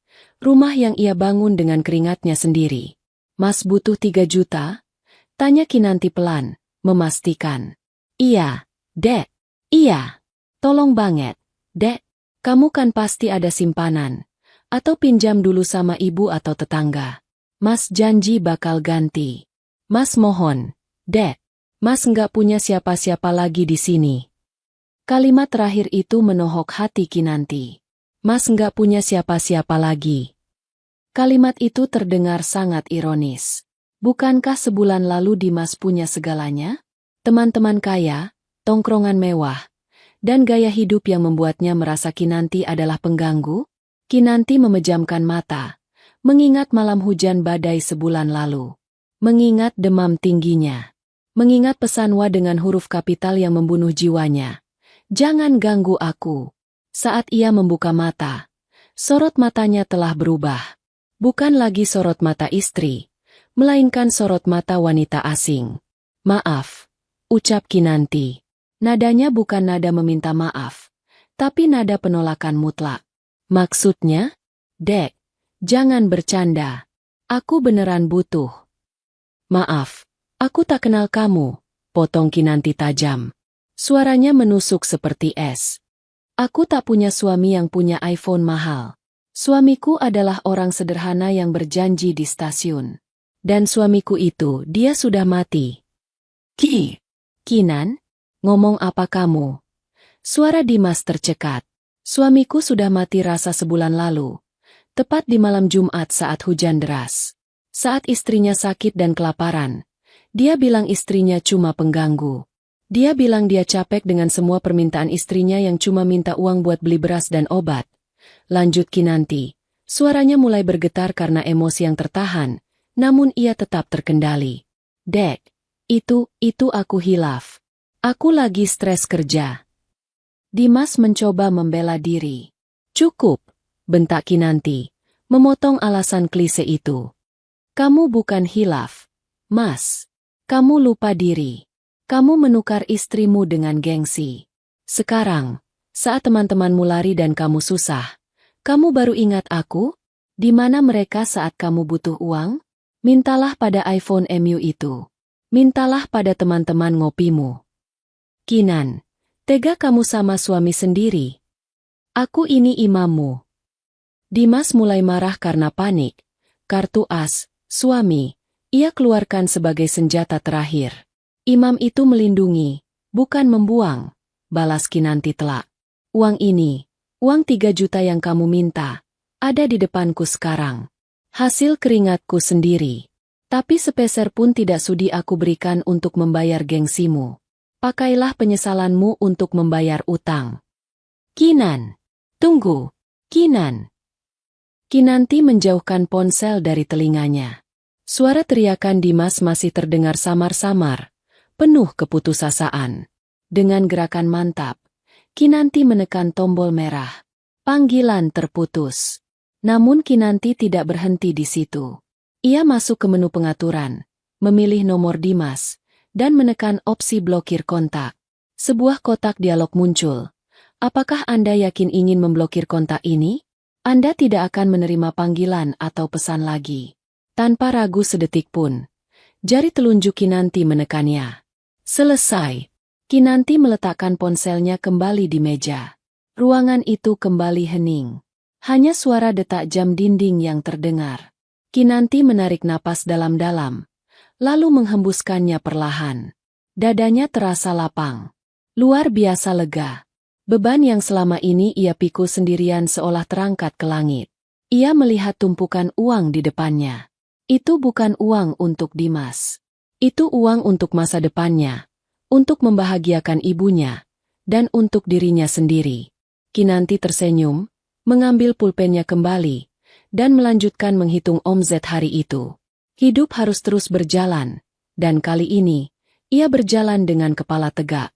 rumah yang ia bangun dengan keringatnya sendiri. Mas butuh 3 juta? Tanya Kinanti pelan, memastikan. Iya, Dek. Iya. Tolong banget, Dek. Kamu kan pasti ada simpanan. Atau pinjam dulu sama ibu atau tetangga. Mas janji bakal ganti. Mas mohon, Dek. Mas nggak punya siapa-siapa lagi di sini. Kalimat terakhir itu menohok hati Kinanti. Mas nggak punya siapa-siapa lagi. Kalimat itu terdengar sangat ironis. Bukankah sebulan lalu Dimas punya segalanya? Teman-teman kaya, tongkrongan mewah, dan gaya hidup yang membuatnya merasa Kinanti adalah pengganggu? Kinanti memejamkan mata, mengingat malam hujan badai sebulan lalu. Mengingat demam tingginya. Mengingat pesan Wa dengan huruf kapital yang membunuh jiwanya. Jangan ganggu aku. Saat ia membuka mata, sorot matanya telah berubah. Bukan lagi sorot mata istri, melainkan sorot mata wanita asing. Maaf, ucap Kinanti. Nadanya bukan nada meminta maaf, tapi nada penolakan mutlak. Maksudnya? Dek, jangan bercanda. Aku beneran butuh. Maaf. Aku tak kenal kamu, potong Kinanti tajam. Suaranya menusuk seperti es. Aku tak punya suami yang punya iPhone mahal. Suamiku adalah orang sederhana yang berjanji di stasiun. Dan suamiku itu, dia sudah mati. Kinan? Ngomong apa kamu? Suara Dimas tercekat. Suamiku sudah mati rasa sebulan lalu. Tepat di malam Jumat saat hujan deras. Saat istrinya sakit dan kelaparan. Dia bilang istrinya cuma pengganggu. Dia bilang dia capek dengan semua permintaan istrinya yang cuma minta uang buat beli beras dan obat. Lanjut Kinanti. Suaranya mulai bergetar karena emosi yang tertahan, namun ia tetap terkendali. Dek, itu aku hilaf. Aku lagi stres kerja. Dimas mencoba membela diri. Cukup, bentak Kinanti, memotong alasan klise itu. Kamu bukan hilaf, Mas. Kamu lupa diri. Kamu menukar istrimu dengan gengsi. Sekarang, saat teman-temanmu lari dan kamu susah, kamu baru ingat aku? Di mana mereka saat kamu butuh uang? Mintalah pada iPhone MU itu. Mintalah pada teman-teman ngopimu. Kinan, tega kamu sama suami sendiri. Aku ini imammu. Dimas mulai marah karena panik. Kartu as, suami. Ia keluarkan sebagai senjata terakhir. Imam itu melindungi, bukan membuang. Balas Kinanti telak. Uang ini, uang 3 juta yang kamu minta, ada di depanku sekarang. Hasil keringatku sendiri. Tapi sepeser pun tidak sudi aku berikan untuk membayar gengsimu. Pakailah penyesalanmu untuk membayar utang. Kinan. Tunggu. Kinan. Kinanti menjauhkan ponsel dari telinganya. Suara teriakan Dimas masih terdengar samar-samar, penuh keputusasaan. Dengan gerakan mantap, Kinanti menekan tombol merah. Panggilan terputus. Namun Kinanti tidak berhenti di situ. Ia masuk ke menu pengaturan, memilih nomor Dimas, dan menekan opsi blokir kontak. Sebuah kotak dialog muncul. Apakah Anda yakin ingin memblokir kontak ini? Anda tidak akan menerima panggilan atau pesan lagi. Tanpa ragu sedetik pun, jari telunjuk Kinanti menekannya. Selesai. Kinanti meletakkan ponselnya kembali di meja. Ruangan itu kembali hening. Hanya suara detak jam dinding yang terdengar. Kinanti menarik napas dalam-dalam, lalu menghembuskannya perlahan. Dadanya terasa lapang. Luar biasa lega. Beban yang selama ini ia pikul sendirian seolah terangkat ke langit. Ia melihat tumpukan uang di depannya. Itu bukan uang untuk Dimas. Itu uang untuk masa depannya, untuk membahagiakan ibunya, dan untuk dirinya sendiri. Kinanti tersenyum, mengambil pulpennya kembali, dan melanjutkan menghitung omzet hari itu. Hidup harus terus berjalan, dan kali ini, ia berjalan dengan kepala tegak.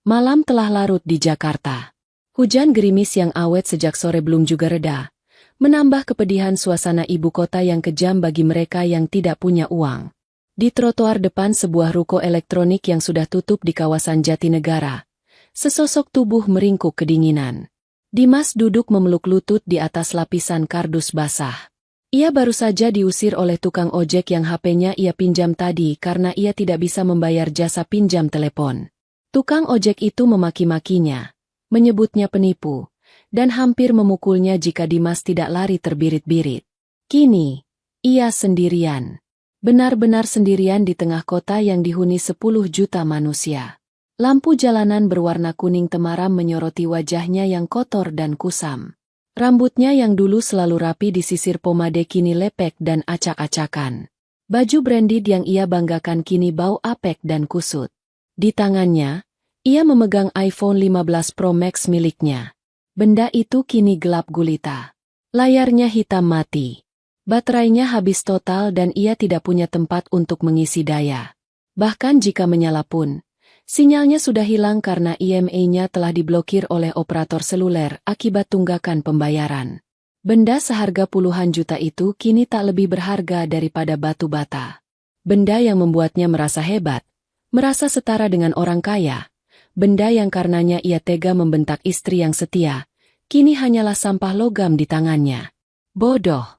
Malam telah larut di Jakarta. Hujan gerimis yang awet sejak sore belum juga reda, menambah kepedihan suasana ibu kota yang kejam bagi mereka yang tidak punya uang. Di trotoar depan sebuah ruko elektronik yang sudah tutup di kawasan Jatinegara, sesosok tubuh meringkuk kedinginan. Dimas duduk memeluk lutut di atas lapisan kardus basah. Ia baru saja diusir oleh tukang ojek yang HP-nya ia pinjam tadi karena ia tidak bisa membayar jasa pinjam telepon. Tukang ojek itu memaki-makinya, menyebutnya penipu, dan hampir memukulnya jika Dimas tidak lari terbirit-birit. Kini, ia sendirian. Benar-benar sendirian di tengah kota yang dihuni 10 juta manusia. Lampu jalanan berwarna kuning temaram menyoroti wajahnya yang kotor dan kusam. Rambutnya yang dulu selalu rapi disisir pomade kini lepek dan acak-acakan. Baju branded yang ia banggakan kini bau apek dan kusut. Di tangannya, ia memegang iPhone 15 Pro Max miliknya. Benda itu kini gelap gulita. Layarnya hitam mati. Baterainya habis total dan ia tidak punya tempat untuk mengisi daya. Bahkan jika menyala pun, sinyalnya sudah hilang karena IMEI-nya telah diblokir oleh operator seluler akibat tunggakan pembayaran. Benda seharga puluhan juta itu kini tak lebih berharga daripada batu bata. Benda yang membuatnya merasa hebat, merasa setara dengan orang kaya. Benda yang karenanya ia tega membentak istri yang setia, kini hanyalah sampah logam di tangannya. Bodoh.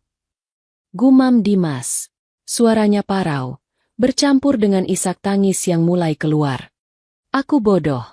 Gumam Dimas. Suaranya parau, bercampur dengan isak tangis yang mulai keluar. Aku bodoh.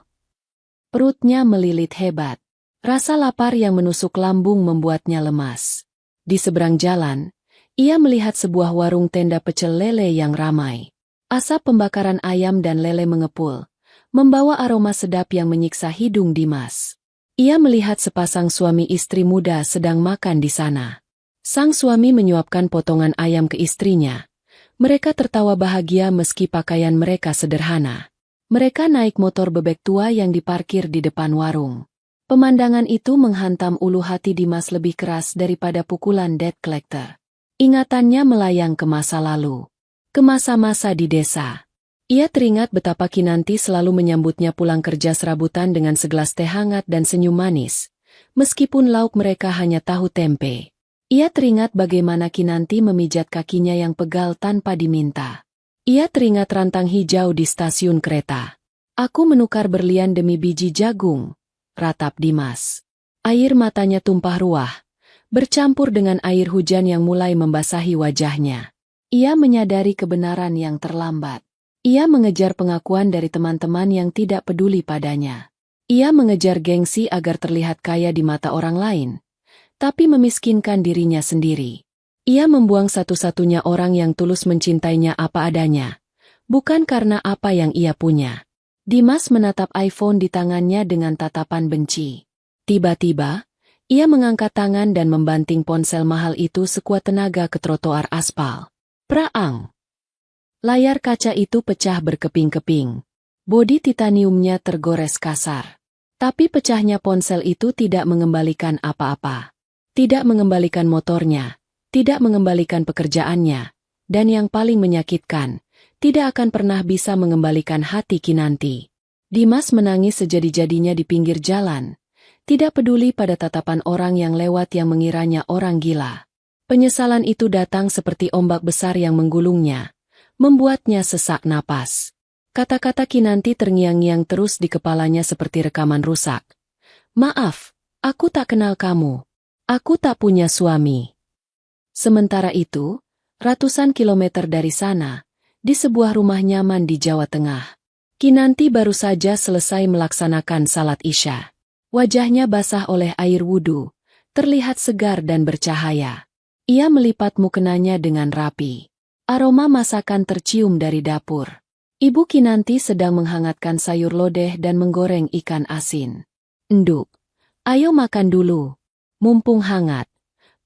Perutnya melilit hebat. Rasa lapar yang menusuk lambung membuatnya lemas. Di seberang jalan, ia melihat sebuah warung tenda pecel lele yang ramai. Asap pembakaran ayam dan lele mengepul, membawa aroma sedap yang menyiksa hidung Dimas. Ia melihat sepasang suami istri muda sedang makan di sana. Sang suami menyuapkan potongan ayam ke istrinya. Mereka tertawa bahagia meski pakaian mereka sederhana. Mereka naik motor bebek tua yang diparkir di depan warung. Pemandangan itu menghantam ulu hati Dimas lebih keras daripada pukulan debt collector. Ingatannya melayang ke masa lalu. Ke masa-masa di desa. Ia teringat betapa Kinanti selalu menyambutnya pulang kerja serabutan dengan segelas teh hangat dan senyum manis. Meskipun lauk mereka hanya tahu tempe. Ia teringat bagaimana Kinanti memijat kakinya yang pegal tanpa diminta. Ia teringat rantang hijau di stasiun kereta. Aku menukar berlian demi biji jagung, ratap Dimas. Air matanya tumpah ruah, bercampur dengan air hujan yang mulai membasahi wajahnya. Ia menyadari kebenaran yang terlambat. Ia mengejar pengakuan dari teman-teman yang tidak peduli padanya. Ia mengejar gengsi agar terlihat kaya di mata orang lain, tapi memiskinkan dirinya sendiri. Ia membuang satu-satunya orang yang tulus mencintainya apa adanya, bukan karena apa yang ia punya. Dimas menatap iPhone di tangannya dengan tatapan benci. Tiba-tiba, ia mengangkat tangan dan membanting ponsel mahal itu sekuat tenaga ke trotoar aspal. Praang! Layar kaca itu pecah berkeping-keping. Bodi titaniumnya tergores kasar. Tapi pecahnya ponsel itu tidak mengembalikan apa-apa. Tidak mengembalikan motornya. Tidak mengembalikan pekerjaannya, dan yang paling menyakitkan, tidak akan pernah bisa mengembalikan hati Kinanti. Dimas menangis sejadi-jadinya di pinggir jalan, tidak peduli pada tatapan orang yang lewat yang mengiranya orang gila. Penyesalan itu datang seperti ombak besar yang menggulungnya, membuatnya sesak napas. Kata-kata Kinanti terngiang-ngiang terus di kepalanya seperti rekaman rusak. Maaf, aku tak kenal kamu. Aku tak punya suami. Sementara itu, ratusan kilometer dari sana, di sebuah rumah nyaman di Jawa Tengah, Kinanti baru saja selesai melaksanakan salat Isya. Wajahnya basah oleh air wudhu, terlihat segar dan bercahaya. Ia melipat mukenanya dengan rapi. Aroma masakan tercium dari dapur. Ibu Kinanti sedang menghangatkan sayur lodeh dan menggoreng ikan asin. "Enduk, ayo makan dulu. Mumpung hangat,"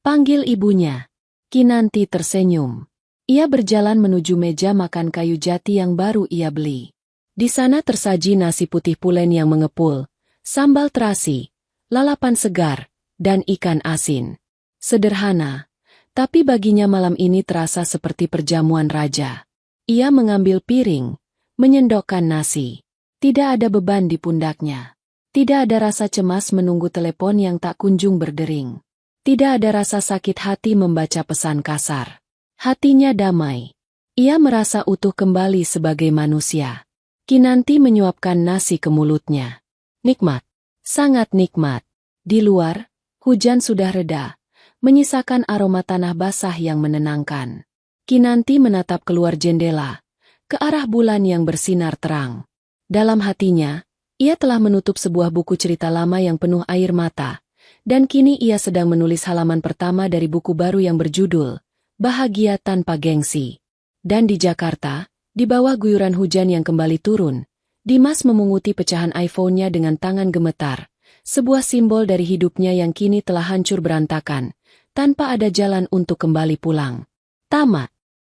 panggil ibunya. Kinanti tersenyum. Ia berjalan menuju meja makan kayu jati yang baru ia beli. Di sana tersaji nasi putih pulen yang mengepul, sambal terasi, lalapan segar, dan ikan asin. Sederhana, tapi baginya malam ini terasa seperti perjamuan raja. Ia mengambil piring, menyendokkan nasi. Tidak ada beban di pundaknya. Tidak ada rasa cemas menunggu telepon yang tak kunjung berdering. Tidak ada rasa sakit hati membaca pesan kasar. Hatinya damai. Ia merasa utuh kembali sebagai manusia. Kinanti menyuapkan nasi ke mulutnya. Nikmat. Sangat nikmat. Di luar, hujan sudah reda, menyisakan aroma tanah basah yang menenangkan. Kinanti menatap keluar jendela, ke arah bulan yang bersinar terang. Dalam hatinya, ia telah menutup sebuah buku cerita lama yang penuh air mata, dan kini ia sedang menulis halaman pertama dari buku baru yang berjudul Bahagia Tanpa Gengsi. Dan di Jakarta, di bawah guyuran hujan yang kembali turun, Dimas memunguti pecahan iPhone-nya dengan tangan gemetar, sebuah simbol dari hidupnya yang kini telah hancur berantakan, tanpa ada jalan untuk kembali pulang. Tamat.